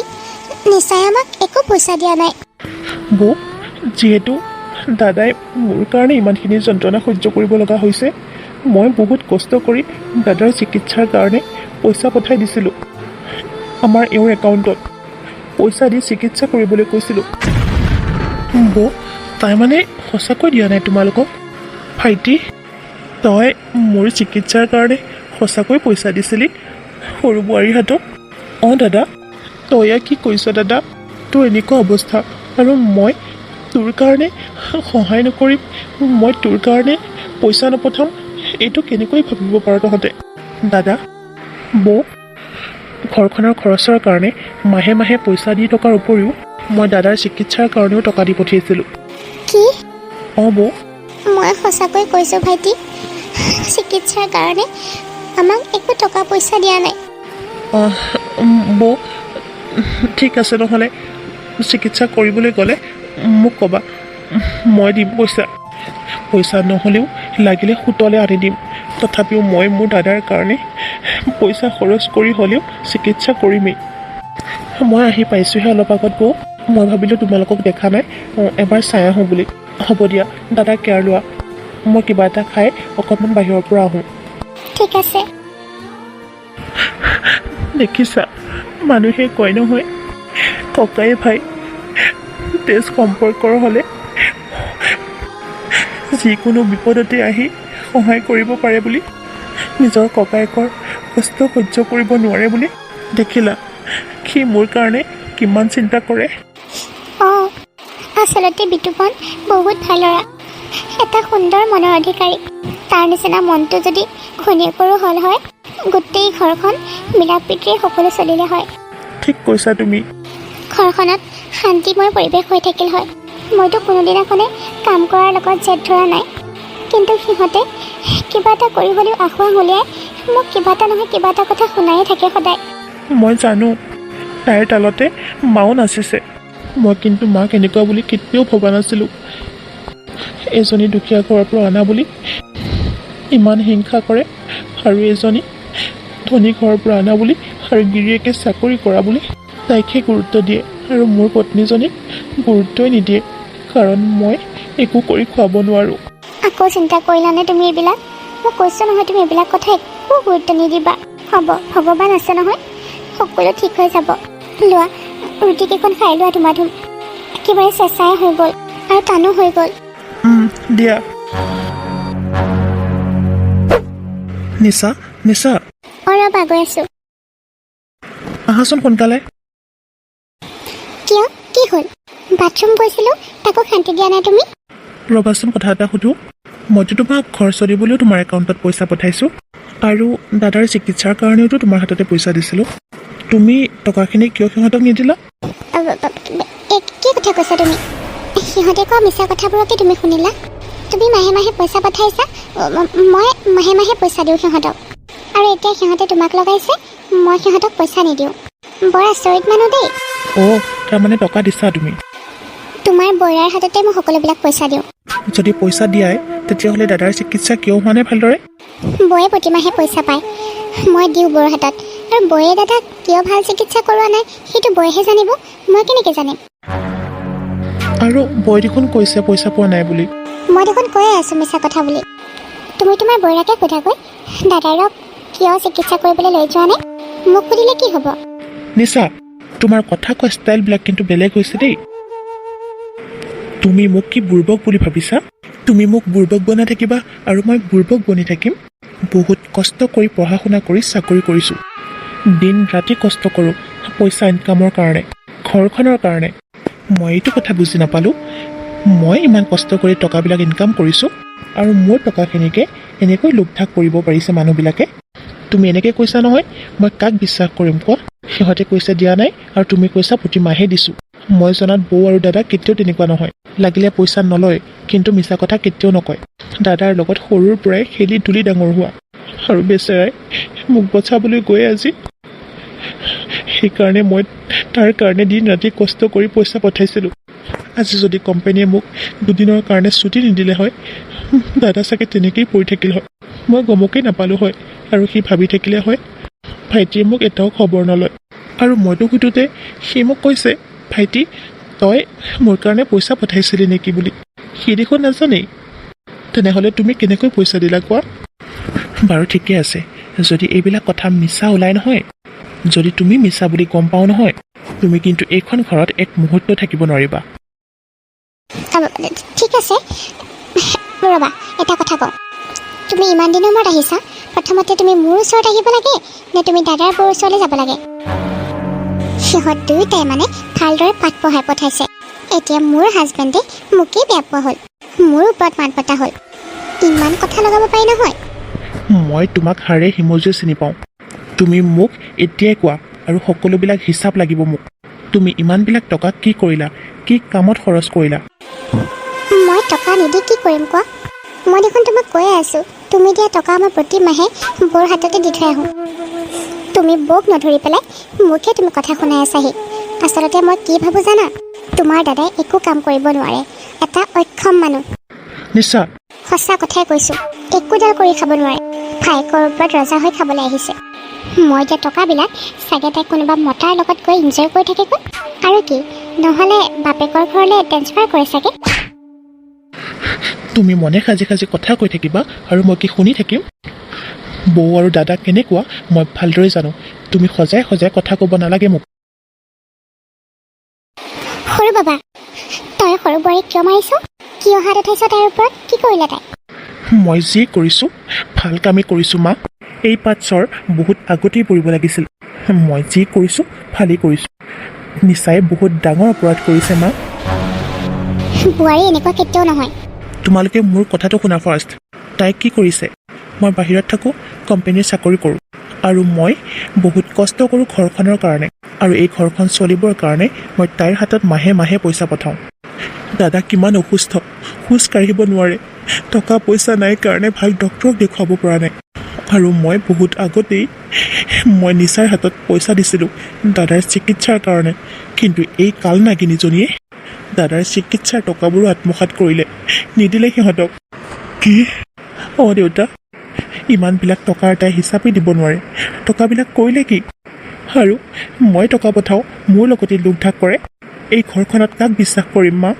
নিচাই আমাক একো পইচা দিয়া নাই। বৌ, যিহেতু দাদাই মোৰ কাৰণে ইমানখিনি যন্ত্ৰণা সহ্য কৰিব লগা হৈছে, মই বহুত কষ্ট কৰি দাদাৰ চিকিৎসাৰ কাৰণে পইচা পঠাই দিছিলোঁ। আমাৰ এওঁৰ একাউণ্টত পইচা দি চিকিৎসা কৰিবলৈ কৈছিলোঁ। বৌ, তাই মানে সঁচাকৈ দিয়া নাই তোমালোকক? ভাইটি, তই মোৰ চিকিৎসাৰ কাৰণে সঁচাকৈ পইচা দিছিলি সৰু বোৱাৰীৰ হাতত? অঁ দাদা, তই ইয়াক কি কৈছ দাদা? তোৰ এনেকুৱা অৱস্থা আৰু মই তোৰ কাৰণে সহায় নকৰিম, মই তোৰ কাৰণে পইচা নপঠাম, এইটো কেনেকৈ ভাবিব পাৰ তহঁতে? দাদা, বৌ, ঘৰখনৰ খৰচৰ কাৰণে মাহে মাহে পইচা দি থকাৰ উপৰিও মই দাদাৰ চিকিৎসাৰ কাৰণেও টকা দি পঠিয়াইছিলোঁ। কি? অঁ বৌ, মই সঁচাকৈ কৈছোঁ ভাইটি, চিকিৎসাৰ কাৰণে আমাক একো টকা পইচা দিয়া নাই। বৌ, ঠিক আছে, নহ'লে চিকিৎসা কৰিবলৈ গ'লে মোক ক'বা, মই দিম পইচা। পইচা নহ'লেও লাগিলে সুতলৈ আনি দিম, তথাপিও মই মোৰ দাদাৰ কাৰণে পইচা খৰচ কৰি হ'লেও চিকিৎসা কৰিমেই। মই আহি পাইছোঁহে অলপ আগত বৌ। মই ভাবিলোঁ তোমালোকক দেখা নাই, এবাৰ চাই আহোঁ বুলি। হ'ব দিয়া, দাদাক কেয়াৰ লোৱা। মই কিবা এটা খাই অকণমান বাহিৰৰ পৰা আহোঁ। ঠিক আছে। দেখিছা, মানুহে কয় নহয় ককাই ভাই তেজ সম্পৰ্কৰ হ'লে যিকোনো বিপদতে আহি সহায় কৰিব পাৰে বুলি। নিজৰ ককায়েকৰ কষ্ট সহ্য কৰিব নোৱাৰে বুলি। দেখিলা, সি মোৰ কাৰণে কিমান চিন্তা কৰে। অঁ, আচলতে বিতুপন বহুত ভাল ল'ৰা, এটা সুন্দৰ মনৰ অধিকাৰী। তাৰ নিচিনা মনটো যদি ঘৈণীয়েকৰো হ'ল হয়, গোটেই ঘৰখন মিলা প্ৰীতিৰে সকলো চলিলে হয়। ঠিক কৈছা তুমি। ঘৰখনত শান্তিময় পৰিৱেশ হৈ থাকিল হয়। মইতো কোনোদিনাখনে কাম কৰাৰ লগত জেদ ধৰা নাই, কিন্তু সিহঁতে কিবা এটা কৰি হ'লেও আখুৱা উলিয়াই মোক কিবা এটা নহয় কিবা এটা কথা শুনায়ে থাকে সদায়। মই জানো তাইৰ তালতে মাও নাচিছে। মই কিন্তু মাক এনেকুৱা বুলি কেতিয়াও ভবা নাছিলোঁ। এজনী দুখীয়া ঘৰৰ পৰা অনা বুলি ইমান হিংসা কৰে, আৰু এজনী ধনী ঘৰৰ পৰা অনা বুলি আৰু গিৰিয়েকে চাকৰি কৰা বুলি তাইকহে গুৰুত্ব দিয়ে, আৰু মোৰ পত্নীজনীক গুৰুত্বই নিদিয়ে, কাৰণ মই একো কৰি খুৱাব নোৱাৰোঁ। আকৌ চিন্তা কৰিলানে তুমি এইবিলাক? মই কৈছোঁ নহয়, তুমি এইবিলাক কথা একো গুৰুত্ব নিদিবা। হ'ব, ভগৱান আছে নহয়, সকলো ঠিক হৈ যাব। লোৱা, ৰুটিকেইখন খাই লোৱা ধুমাধুম। একেবাৰে চেঁচাই হৈ গ'ল আৰু টানো হৈ গ'ল। দিয়া। নিচা, নিচা, ৰ'বা, গৈ আছোঁ। আহাচোন সোনকালে। কিয়? কি হ'ল? বাথৰুম গৈছিলোঁ, তাকো শান্তি দিয়া নাই তুমি? ৰ'বাচোন, কথা এটা সুধোঁ। মইতো তোমাক ঘৰ চলিবলৈও তোমাৰ একাউণ্টত পইচা পঠাইছোঁ আৰু দাদাৰ চিকিৎসাৰ কাৰণেওতো তোমাৰ হাততে পইচা দিছিলোঁ। তুমি টকাখিনি কিয় সিহঁতক নিদিলা? কি কথা কৈছা তুমি? সিহঁতে কোৱা মিছা কথাবোৰকে তুমি শুনিলা? তুমি মাহে মাহে পইচা পঠাইছা, মই মাহে মাহে পইচা দিওঁ সিহঁতক, আৰু এতিয়া সিহঁতে তোমাক লগাইছে, মই সিহঁতক পইচা নিদিওঁ। বৰ আচৰিত মানুহ দেই। তাৰমানে টকা দিছা তুমি? তোমাৰ বইৰাৰ হাততে মই সকলোবিলাক পইচা দিওঁ। যদি পইচা দিয়াই তেতিয়াহ'লে দাদাৰ চিকিৎসা কিয় হোৱা নাই ভালদৰে? বৌয়ে প্ৰতিমাহে পইচা পায়, মই দিওঁ বৌৰ হাতত, আৰু বৌয়ে দাদাক কিয় ভাল চিকিৎসা কৰোৱা নাই সেইটো বৌয়েহে জানিব, মই কেনেকৈ জানিম? আৰু বৈ দেখোন কৈছে পইচা পোৱা নাই বুলি। মই দেখোন কৈয়ে আছোঁ মিছা কথা বুলি। তুমি তোমাৰ বৌৰাকে সোধাগৈ, দাদাৰক কিয় চিকিৎসা কৰিবলৈ লৈ যোৱা নাই? মোক সুধিলে কি হ'ব? নিশা, তোমাৰ কথা কোৱা ষ্টাইলবিলাক কিন্তু বেলেগ হৈছে দেই। তুমি মোক কি বুৰ্বক বুলি ভাবিছা? তুমি মোক বুৰ্বক বনাই থাকিবা আৰু মই বুৰ্বক বনি থাকিম? বহুত কষ্ট কৰি পঢ়া শুনা কৰি চাকৰি কৰিছোঁ, দিন ৰাতি কষ্ট কৰোঁ পইচা ইনকামৰ কাৰণে, ঘৰখনৰ কাৰণে। মই এইটো কথা বুজি নাপালোঁ। মই ইমান কষ্ট কৰি টকাবিলাক ইনকাম কৰিছোঁ আৰু মোৰ টকাখিনিকে এনেকৈ লোকধাক কৰিব পাৰিছে মানুহবিলাকে। তুমি এনেকৈ কৈছা নহয়, মই কাক বিশ্বাস কৰিম কোৱা? সিহঁতে কৈছে দিয়া নাই আৰু তুমি কৈছা প্ৰতিমাহে দিছোঁ। মই জনাত বৌ আৰু দাদা কেতিয়াও তেনেকুৱা নহয়। লাগিলে পইচা নলয়, কিন্তু মিছা কথা কেতিয়াও নকয়। দাদাৰ লগত সৰুৰ পৰাই খেলি ধূলি ডাঙৰ হোৱা, আৰু বেচেৰাই মোক বচাবলৈ গৈ আজি। সেইকাৰণে মই তাৰ কাৰণে দিন ৰাতি কষ্ট কৰি পইচা পঠাইছিলোঁ। আজি যদি কোম্পানীয়ে মোক দুদিনৰ কাৰণে ছুটি নিদিলে হয়, দাদা চাগে তেনেকেই পৰি থাকিল হয়। মই গমকেই নাপালোঁ হয়, আৰু সি ভাবি থাকিলে হয় ভাইটিয়ে মোক এটাও খবৰ নলয়। আৰু মইতো সুধোতে সি মোক কৈছে, ভাইটি তই মোৰ কাৰণে পইচা পঠাইছিলি নেকি বুলি। সি দেখোন নাজানেই। তেনেহ'লে তুমি কেনেকৈ পইচা দিলা কোৱা? বাৰু ঠিকে আছে, যদি এইবিলাক কথা মিছা ওলাই নহয়, যদি তুমি মিছা বুলি গম পাওঁ নহয়, তুমি কিন্তু এইখন ঘৰত এক মুহূৰ্ত থাকিব নোৱাৰিবা। ঠিক আছে, ৰ'বা এটা কথা কওঁ। তুমি ইমান দিনৰ মূৰত আহিছা, প্ৰথমতে তুমি মোৰ ওচৰত আহিব লাগে নে তুমি দাদাৰ বৌৰ ওচৰলৈ যাব লাগে? সিহঁত দুয়োটাই মানে ভালদৰে পাঠ পঢ়াই পঠাইছে। এতিয়া মোৰ হাজবেণ্ডে মোকেই বেয়া পোৱা হ'ল, মোৰ ওপৰত মাত পতা হ'ল। ইমান কথা লগাব পাৰি নহয়। মই তোমাক হাড়ে হিমজুৱে চিনি পাওঁ। তুমি মোক এতিয়াই কোৱা, আৰু সকলোবিলাক হিচাপ লাগিব মোক। তুমি ইমানবিলাক টকা কি কৰিলা, কি কামত খৰচ কৰিলা? মই টকা নিদি কি কৰিম কোৱা? মই দেখোন তোমাক কৈয়ে আছোঁ, তুমি দিয়া টকা মই প্ৰতি মাহে বৌৰ হাততে দি থৈ আহোঁ। তুমি বৌক নধৰি পেলাই মোকহে তুমি কথা শুনাই আছাহি। আচলতে মই কি ভাবোঁ জানা? তোমাৰ দাদাই একো কাম কৰিব নোৱাৰে, এটা অক্ষম মানুহ। নিশ্চয় সঁচা কথাই কৈছোঁ, একোডাল কৰি খাব নোৱাৰে। ভাইকৰ ওপৰত ৰজা হৈ খাবলৈ আহিছে। মই দিয়া টকাবিলাক চাগে তাই কোনোবা মতাৰ লগত গৈ এনজয় কৰি থাকেগৈ, আৰু কি নহ'লে বাপেকৰ ঘৰলৈ ট্ৰেন্সফাৰ কৰে চাগে। তুমি মনে সাজি সাজি কথা কৈ থাকিবা আৰু মই কি শুনি থাকিম? বৌ আৰু দাদা কেনেকুৱা মই ভালদৰে জানো। তুমি সজাই সজাই কথা ক'ব নালাগে মোক। সৰু বাবা, তই সৰু বোৱাৰীক কিয় মাৰিছ? কিয় হাত উঠাইছ তাইৰ ওপৰত? কি কৰিলে তাই? মই যি কৰিছোঁ ভাল কামেই কৰিছোঁ মা। এই পাঠচৰ বহুত আগতেই পৰিব লাগিছিল। মই যি কৰিছোঁ ভালেই কৰিছোঁ। নিচাই বহুত ডাঙৰ অপৰাধ কৰিছে মা। বোৱাৰী এনেকুৱা কেতিয়াও নহয়। তোমালোকে মোৰ কথাটো শুনা ফাৰ্ষ্ট। তাই কি কৰিছে? মই বাহিৰত থাকোঁ, কোম্পানীৰ চাকৰি কৰোঁ, আৰু মই বহুত কষ্ট কৰোঁ ঘৰখনৰ কাৰণে, আৰু এই ঘৰখন চলিবৰ কাৰণে মই তাইৰ হাতত মাহে মাহে পইচা পঠাওঁ। দাদা কিমান অসুস্থ, খোজ কাঢ়িব নোৱাৰে, টকা পইচা নাই কাৰণে ভাল ডক্তৰক দেখুৱাব পৰা নাই। আৰু মই বহুত আগতেই মই নিচাৰ হাতত পইচা দিছিলোঁ দাদাৰ চিকিৎসাৰ কাৰণে। কিন্তু এই কাল নাগিনীজনীয়ে দাদাৰ চিকিৎসাৰ টকাবোৰো আত্মসাৎ কৰিলে, নিদিলে সিহঁতক। কি? দেউতা, ইমানবিলাক টকাৰ তাই হিচাপেই দিব নোৱাৰে। টকাবিলাক কৰিলে কি? আৰু মই টকা পঠাওঁ, মোৰ লগতে লোকধাক কৰে। এই ঘৰখনত কাক বিশ্বাস কৰিম মা?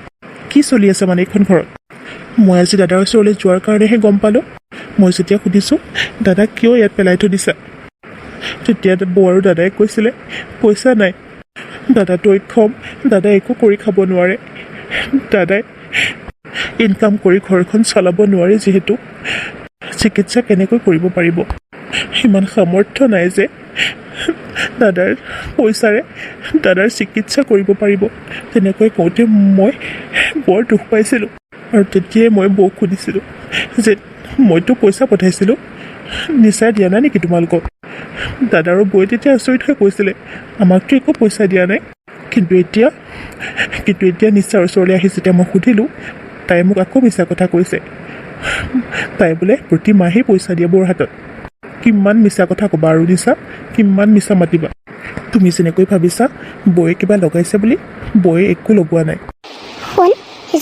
কি চলি আছে মানে এইখন ঘৰত? মই আজি দাদাৰ ওচৰলৈ যোৱাৰ কাৰণেহে গম পালোঁ। মই যেতিয়া সুধিছোঁ দাদা কিয় ইয়াত পেলাই থৈ দিছা, তেতিয়া বৌ আৰু দাদাই কৈছিলে পইচা নাই। দাদাটো অক্ষম, দাদাই একো কৰি খাব নোৱাৰে। দাদাই ইনকাম কৰি ঘৰখন চলাব নোৱাৰে, যিহেতু চিকিৎসা কেনেকৈ কৰিব পাৰিব? ইমান সামৰ্থ্য নাই যে দাদাৰ পইচাৰে দাদাৰ চিকিৎসা কৰিব পাৰিব। তেনেকৈ কওঁতে মই বৰ দুখ পাইছিলোঁ, আৰু তেতিয়াই মই বৌক সুধিছিলোঁ যে মইতো পইচা পঠাইছিলোঁ, নিচাই দিয়া নাই নেকি তোমালোকক? দাদা আৰু বৌয়ে তেতিয়া আচৰিত হৈ কৈছিলে আমাকতো একো পইচা দিয়া নাই। কিন্তু এতিয়া নিচাৰ ওচৰলৈ আহি যেতিয়া মই সুধিলোঁ, তাই মোক আকৌ মিছা কথা কৈছে। তাই বোলে প্ৰতি মাহেই পইচা দিয়ে বৌৰ হাতত। কিমান মিছা কথা ক'বা আৰু নিচা, কিমান মিছা মাতিবা? তুমি যেনেকৈ ভাবিছা বৌয়ে কিবা লগাইছে বুলি, বৌয়ে একো লগোৱা নাই। শুন,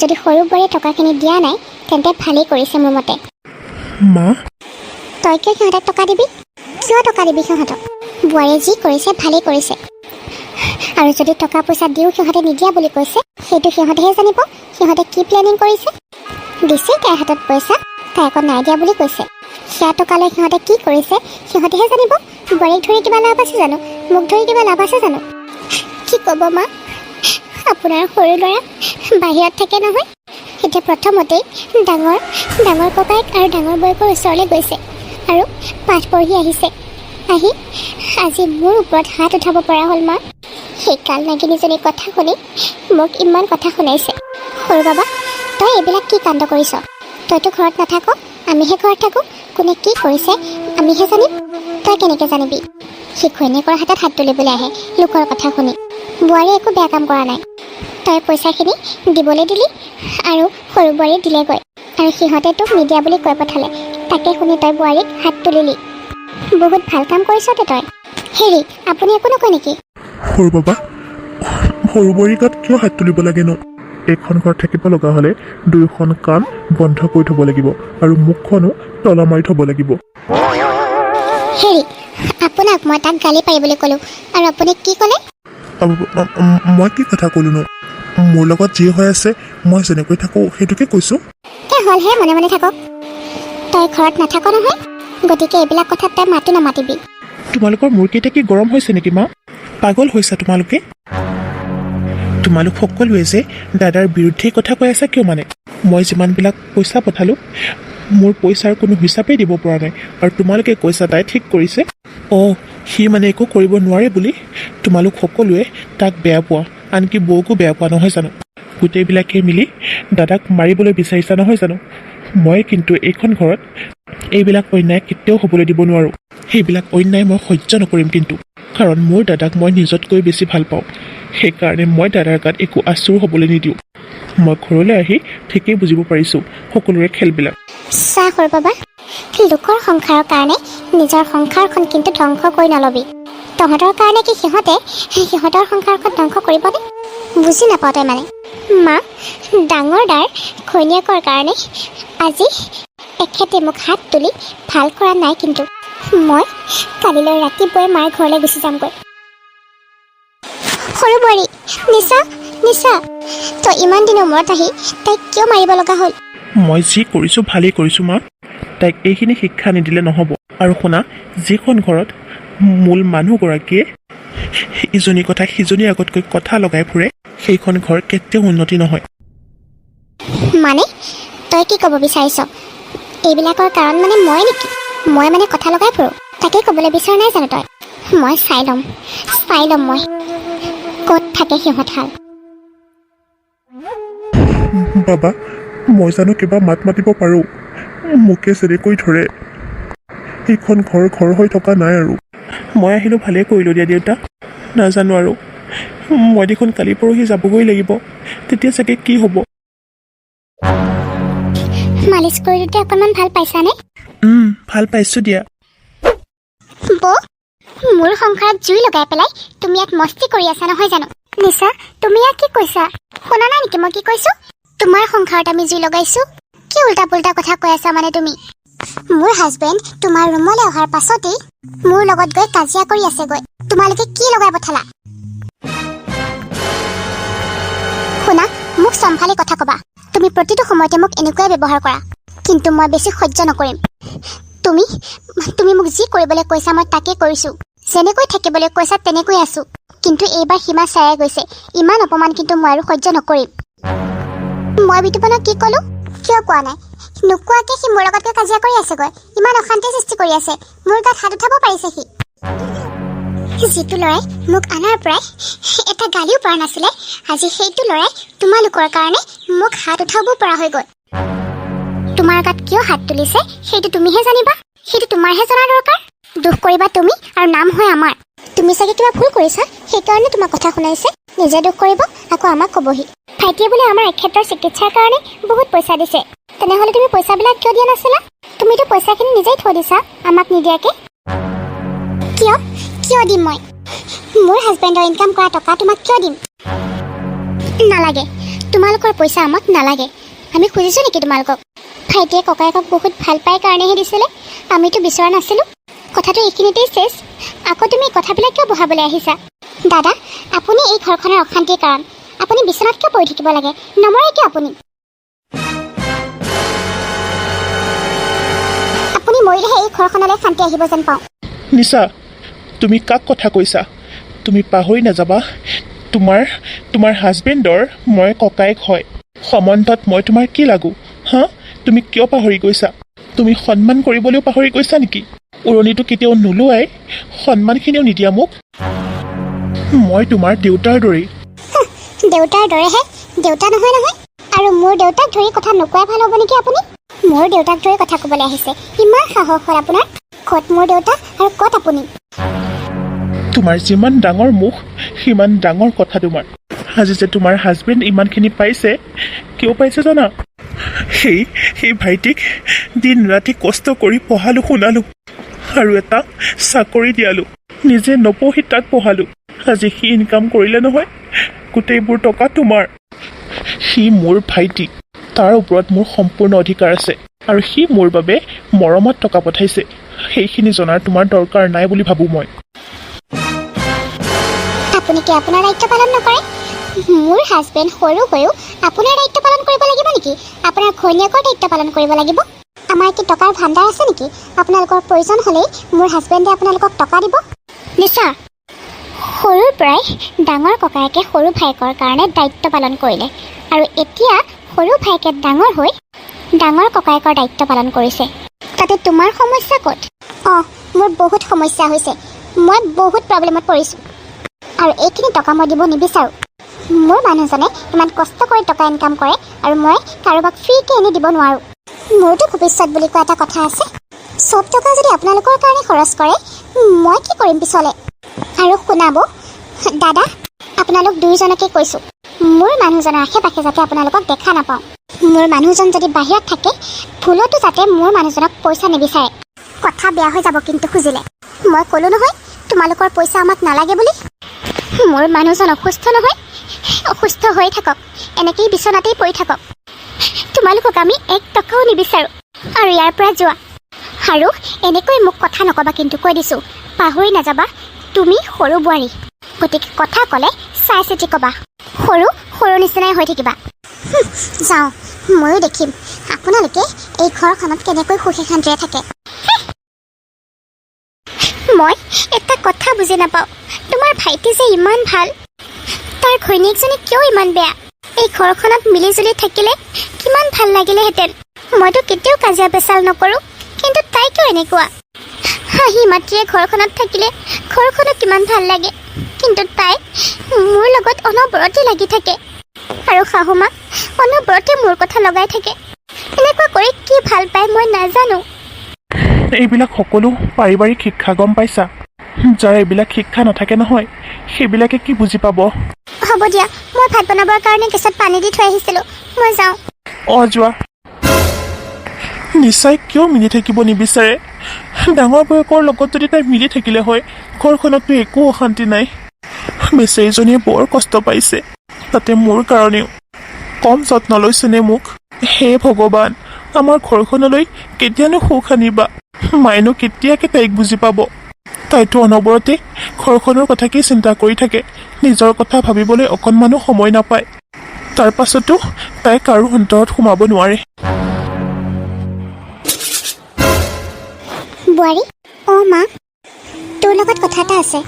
যদি সৰু বোৱাৰীয়ে টকাখিনি দিয়া নাই তেন্তে ভালেই কৰিছে মোৰ মতে। মা, তই কিয় সিহঁতক টকা দিবি? কিয় টকা দিবি সিহঁতক? বোৱাৰীয়ে যি কৰিছে ভালেই কৰিছে। আৰু যদি টকা পইচা দিও সিহঁতে নিদিয়া বুলি কৈছে, সেইটো সিহঁতেহে জানিব সিহঁতে কি প্লেনিং কৰিছে। দিছে তাইৰ হাতত পইচা, তাই আকৌ নাই দিয়া বুলি কৈছে। সেয়া টকা লৈ সিহঁতে কি কৰিছে সিহঁতেহে জানিব। বোৱাৰীক ধৰি কিবা লাভ আছে জানো? মোক ধৰি কিবা লাভ আছে জানো? কি ক'ব মা, আপোনাৰ সৰু ল'ৰা বাহিৰত থাকে নহয়। এতিয়া প্ৰথমতেই ডাঙৰ ককায়েক আৰু ডাঙৰ বৌয়েকৰ ওচৰলৈ গৈছে আৰু পাঠ পঢ়ি আহিছে। আজি মোৰ ওপৰত হাত উঠাব পৰা হ'ল মা। সেই কাল নাগিনীজনীৰ কথা শুনি মোক ইমান কথা শুনাইছে। সৰু বাবা, তই এইবিলাক কি কাণ্ড কৰিছ? তইতো ঘৰত নাথাক, আমিহে ঘৰত থাকোঁ। কোনে কি কৰিছে আমিহে জানিম, তই কেনেকৈ জানিবি? সি ঘৈণীয়েকৰ হাতত হাত তুলিবলৈ আহে লোকৰ কথা শুনি। বোৱাৰীয়ে একো বেয়া কাম কৰা নাই। তই পইচাখিনি দিবলৈ দিলি আৰু সৰু বোৱাৰী দিলেগৈ, আৰু সিহঁতে তোক নিদিয়া বুলি কৈ পঠালে। তাকে শুনি তই বোৱাৰীক হাত তুলিলি। বহুত ভাল কাম কৰিছ তই। হেৰি, আপুনি একো নকয় নেকি? সৰু বাবা, সৰু বোৱাৰীৰ গাত কিয় হাত তুলিব লাগেনো? এইখন ঘৰত থাকিব লগা হ'লে দুয়োখন কাণ বন্ধ কৰি থ'ব লাগিব আৰু মুখখনো তলা মাৰি থ'ব লাগিব। হেৰি, আপোনাক মই তাক গালি পাৰিবলৈ ক'লোঁ আৰু আপুনি কি ক'লে? মই কি কথা ক'লোনো? মোৰ লগত যি হৈ আছে মই যেনেকৈ থাকোঁ সেইটোকে কৈছোঁ। হ'লহে মনে মনে থাকক। তই ঘৰত নাথাক নহয়, গতিকে এইবিলাক কথাত তই মাতো নামাতিবি। তোমালোকৰ মূৰকেইটা কি গৰম হৈছে নেকি মা? পাগল হৈছা তোমালোকে? তোমালোক সকলোৱে যে দাদাৰ বিৰুদ্ধেই কথা কৈ আছা কিয়? মানে মই যিমানবিলাক পইচা পঠালোঁ, মোৰ পইচাৰ কোনো হিচাপেই দিব পৰা নাই, আৰু তোমালোকে কৈছা তাই ঠিক কৰিছে। সি মানে একো কৰিব নোৱাৰে বুলি তোমালোক সকলোৱে তাক বেয়া পোৱা, আনকি বৌকো বেয়া পোৱা নহয় জানো? গোটেইবিলাকে মিলি দাদাক মাৰিবলৈ বিচাৰিছা নহয় জানো? মই কিন্তু এইখন ঘৰত এইবিলাক অন্যায় কেতিয়াও হ'বলৈ দিব নোৱাৰোঁ। সেইবিলাক অন্যায় মই সহ্য নকৰিম কিন্তু, কাৰণ মোৰ দাদাক মই নিজতকৈ বেছি ভাল পাওঁ। সেইকাৰণে মই দাদাৰ গাত একো আচুৰ হ'বলৈ নিদিওঁ। মই ঘৰলৈ আহি ঠিকেই বুজিব পাৰিছোঁ সকলোৰে খেলবিলাক। চাহ সৰু বাবা, লোকৰ সংসাৰৰ কাৰণে নিজৰ সংসাৰখন কিন্তু ধ্বংস কৰি নলবি। তহঁতৰ কাৰণে কি সিহঁতৰ সংসাৰখন ধ্বংস কৰিবনে? বুজি নাপাওঁ তই মানে। মা, ডাঙৰ দাৰ ঘৈণীয়েকৰ কাৰণে আজি এখেতে মোক হাত তুলি ভাল কৰা নাই, কিন্তু মই কালিলৈ ৰাতিপুৱাই মাৰ ঘৰলৈ গুচি যামগৈ। সৰু বোৱাৰী, নিচা, তই ইমান দিনৰ মূৰত আহি তাইক কিয় মাৰিব লগা হ'ল? মই যি কৰিছোঁ ভালেই কৰিছোঁ মা। তাইক এইখিনি শিক্ষা নিদিলে নহ'ব। আৰু শুনা, যিখন ঘৰত মূল মানুহগৰাকীয়ে ইজনীৰ কথা সিজনীৰ আগতকৈ কথা লগাই ফুৰে, সেইখন ঘৰ কেতিয়াও উন্নতি নহয়। মানে তই কি ক'ব বিচাৰিছ? এইবিলাকৰ কাৰণ মানে মই নেকি? মই মানে কথা লগাই ফুৰোঁ, তাকে ক'বলৈ বিচৰা নাই জানো তই? মই চাই ল'ম মই ক'ত থাকে সিহঁত হাল। বাবা, মই জানো কিবা মাত মাতিব পাৰোঁ? মোকে যেনেকৈ ধৰে। এইখন ঘৰ হৈ থকা নাই আৰু। মই আহিলোঁ ভালেই কৰিলোঁ দিয়া দেউতা। নাজানো আৰু, মই দেখোন কালি পৰহি যাবগৈ লাগিব। তেতিয়া চাগে কি হ'ব? মালিচ কৰি দিওঁতে অকণমান ভাল পাইছানে? ভাল পাইছোঁ দিয়া। বৌ, মোৰ সংসাৰত জুই লগাই পেলাই তুমি ইয়াত মস্তি কৰি আছা নহয় জানো? নিচা, তুমি ইয়াত কি কৈছা? শুনা নাই নেকি মই কি কৈছোঁ? তোমাৰ সংসাৰত আমি জুই লগাইছোঁ? কি উল্টা পুল্টা কথা কৈ আছা মানে তুমি? মোৰ হাজবেণ্ড তোমাৰ ৰুমলৈ অহাৰ পাছতেই মোৰ লগত গৈ কাজিয়া কৰি আছেগৈ। তোমালোকে কি লগাই পঠালা? শুনা, মোক চম্ভালি কথা ক'বা। তুমি প্ৰতিটো সময়তে মোক এনেকুৱাই ব্যৱহাৰ কৰা, কিন্তু মই বেছি সহ্য নকৰিম। তুমি মোক যি কৰিবলৈ কৈছা মই তাকেই কৰিছোঁ। যেনেকৈ থাকিবলৈ কৈছা তেনেকৈ আছোঁ, কিন্তু এইবাৰ সীমা চেৰাই গৈছে। ইমান অপমান কিন্তু মই আৰু সহ্য নকৰিম। মই বিতুপনক কি ক'লোঁ? কিয় কোৱা নাই? নোকোৱাকৈ সি মোৰ লগত গৈ কাজিয়া কৰি আছেগৈ। ইমান অশান্তিৰ সৃষ্টি কৰি আছে, মোৰ গাত হাত উঠাব পাৰিছে সি। যিটো ল'ৰাই মোক আনাৰ পৰাই এটা গালিও পৰা নাছিলে, আজি সেইটো ল'ৰাই তোমালোকৰ কাৰণে মোক হাত উঠাব পৰা হৈ গ'ল। তোমাৰ আমাৰ গাত কিয় হাত তুলিছে সেইটো তুমিহে জানিবা, সেইটো তোমাৰহে জনা দৰকাৰ। দুখ কৰিবা তুমি আৰু নাম হয় আমাৰ। তুমি চাগে কিবা ভুল কৰিছা, সেইকাৰণে তোমাক কথা শুনাইছে। নিজে দুখ কৰিব আকৌ আমাক ক'বহি। ভাইটিয়ে বোলে আমাৰ এখেতৰ চিকিৎসাৰ কাৰণে বহুত পইচা দিছে। তেনেহ'লে তুমি পইচাবিলাক কিয় দিয়া নাছিলা? তুমিতো পইচাখিনি নিজেই থৈ দিছা আমাক নিদিয়াকৈ। কিয় কিয় দিম মই? মোৰ হাজবেণ্ডৰ ইনকাম কৰা টকা তোমাক কিয় দিম? নালাগে, তোমালোকৰ পইচা আমাক নালাগে। আমি খুজিছোঁ নেকি তোমালোকক? ভাইটিয়ে ককায়েকক বহুত ভাল পাই কাৰণেহে দিছিলে, আমিতো বিচৰা নাছিলোঁ। কথাটো এইখিনিতেই চেছ। আকৌ তুমি কথাবিলাক কিয় বহাবলৈ আহিছা? দাদা, আপুনি এই ঘৰখনৰ অশান্তিৰ কাৰণ। আপুনি বিচনাত কিয় পৰি থাকিব লাগে? নমৰে কিয় আপুনি? আপুনি মৰিলেহে এই ঘৰখনলৈ শান্তি আহিব যেন পাওঁ। নিশা, তুমি কাক কথা কৈছা? তুমি পাহৰি নাযাবা, তোমাৰ হাজবেণ্ডৰ মই ককায়েক হয়। সম্বন্ধত মই তোমাৰ কি লাগো? হা, তুমি কিয় পাহৰি গৈছা? তুমি সন্মান কৰিবলৈও পাহৰি গৈছা নেকি? উৰণিটো কেতিয়াও নোলোৱাই সন্মানখিনিও নিদিয়া মোক। মই তোমাৰ দেউতাৰ দৰেই। দেউতাৰ দৰেহে? দেউতা নহয় নহয়। আৰু মোৰ দেউতাক ধৰি কথা নোকোৱাই ভাল হ'ব নেকি আপুনি? মোৰ দেউতাক ধৰি কথা ক'বলৈ আহিছে, ইমান সাহস হ'ল আপোনাৰ? ক'ত মোৰ দেউতা আৰু ক'ত আপুনি? তোমাৰ যিমান ডাঙৰ মুখ সিমান ডাঙৰ কথা তোমাৰ। আজি যে তোমাৰ হাজবেণ্ড ইমানখিনি পাইছে, কিয় পাইছে জানা? সেই ভাইটিক দিন ৰাতি কষ্ট কৰি পঢ়ালোঁ শুনালোঁ আৰু এটা চাকৰি দিয়ালোঁ। নিজে নপঢ়ি তাক পঢ়ালোঁ। আজি সি ইনকাম কৰিলে নহয়, গোটেইবোৰ টকা তোমাৰ। সি মোৰ ভাইটি, তাৰ ওপৰত মোৰ সম্পূৰ্ণ অধিকাৰ আছে আৰু সি মোৰ বাবে মৰমত টকা পঠাইছে। সেইখিনি জনাৰ তোমাৰ দৰকাৰ নাই বুলি ভাবোঁ মই। আপুনি কি আপোনাৰ দায়িত্ব পালন নকৰে? মোৰ হাজবেণ্ড সৰু হৈও আপোনাৰ দায়িত্ব পালন কৰিব লাগিব নেকি? আপোনাৰ ঘৈণীয়েকৰ দায়িত্ব পালন কৰিব লাগিব? আমাৰ কি টকাৰ ভাণ্ডাৰ আছে নেকি? আপোনালোকৰ প্ৰয়োজন হ'লেই মোৰ হাজবেণ্ডে আপোনালোকক টকা দিব? নিশা, সৰুৰ পৰাই ডাঙৰ ককায়েকে সৰু ভায়েকৰ কাৰণে দায়িত্ব পালন কৰিলে আৰু এতিয়া সৰু ভায়েকে ডাঙৰ হৈ ডাঙৰ ককায়েকৰ দায়িত্ব পালন কৰিছে। তাতে তোমাৰ সমস্যা ক'ত? অঁ, মোৰ বহুত সমস্যা হৈছে। মই বহুত প্ৰব্লেমত পৰিছোঁ আৰু এইখিনি টকা মই দিব নিবিচাৰোঁ। মোৰ মানুহজনে ইমান কষ্ট কৰি টকা ইনকাম কৰে আৰু মই কাৰোবাক ফ্ৰীকৈ এনে দিব নোৱাৰোঁ। মোৰতো ভৱিষ্যত বুলি কোৱা এটা কথা আছে। চব টকা যদি আপোনালোকৰ কাৰণে খৰচ কৰে, মই কি কৰিম পিছলৈ? আৰু শুনাব দাদা, আপোনালোক দুয়োজনকে কৈছোঁ, মোৰ মানুহজনৰ আশে পাশে যাতে আপোনালোকক দেখা নাপাওঁ। মোৰ মানুহজন যদি বাহিৰত থাকে, ভুলতো যাতে মোৰ মানুহজনক পইচা নিবিচাৰে। কথা বেয়া হৈ যাব কিন্তু খুজিলে। মই ক'লোঁ নহয় তোমালোকৰ পইচা আমাক নালাগে বুলি। মোৰ মানুহজন অসুস্থ নহয়, অসুস্থ হৈ থাকক, এনেকেই বিচনাতেই পৰি থাকক। তোমালোকক আমি 1 টকাও নিবিচাৰোঁ আৰু ইয়াৰ পৰা যোৱা। আৰু এনেকৈ মোক কথা নক'বা কিন্তু, কৈ দিছোঁ। পাহৰি নাযাবা, তুমি সৰু বোৱাৰী, গতিকে কথা ক'লে চাই চিতি ক'বা। সৰু নিচিনাই হৈ থাকিবা। যাওঁ, ময়ো দেখিম আপোনালোকে এই ঘৰখনত কেনেকৈ সুখী শান্তিৰে থাকে। মই এটা কথা বুজি নাপাওঁ, তোমাৰ ভাইটি যে ইমান ভাল, তাৰ ঘৈণীয়েকজনী কিয় ইমান বেয়া? এই ঘৰখনত মিলি জুলি থাকিলে কিমান ভাল লাগিলেহেঁতেন। মইতো কেতিয়াও কাজিয়া পেচাল নকৰোঁ, কিন্তু তাই কিয় এনেকুৱা? হাঁহি মাতিৰে ঘৰখনত থাকিলে ঘৰখনো কিমান ভাল লাগে, কিন্তু তাই মোৰ লগত অনবৰতে লাগি থাকে আৰু শাহুমাক অনবৰতে মোৰ কথা লগাই থাকে। এনেকুৱা কৰি কি ভাল পায় মই নাজানো। এইবিলাক সকলো পাৰিবাৰিক শিক্ষা, গম পাইছা? যাৰ এইবিলাক শিক্ষা নাথাকে নহয়, সেইবিলাকে কি বুজি পাব? হ'ব দিয়া, মই ভাত বনাবৰ কাৰণে গেছত পানী দি থৈ আহিছিলোঁ, মই যাওঁ। অঁ, যোৱা। নিশ্চয় কিয় মিলি থাকিব নিবিচাৰে? ডাঙৰ বয়সৰ লগত যদি তাই মিলি থাকিলে হয়, ঘৰখনততো একো অশান্তি নাই। বেচেৰীজনীয়ে বৰ কষ্ট পাইছে, তাতে মোৰ কাৰণেও। কম যত্ন লৈছেনে মোক? হে ভগৱান, আমাৰ ঘৰখনলৈ কেতিয়ানো সুখ আনিবা? মায়েনো কেতিয়াকে তাইক বুজি পাব? তাইতো অনবৰতে ঘৰখনৰ কথাকেই চিন্তা কৰি থাকে, নিজৰ কথা ভাবিবলৈ অকণমানো সময় নাপায়। তাৰ পাছতো তাই কাৰো অন্তৰত সোমাব নোৱাৰে। বোৱাৰী, অঁ মা, তোৰ লগত কথা এটা আছে।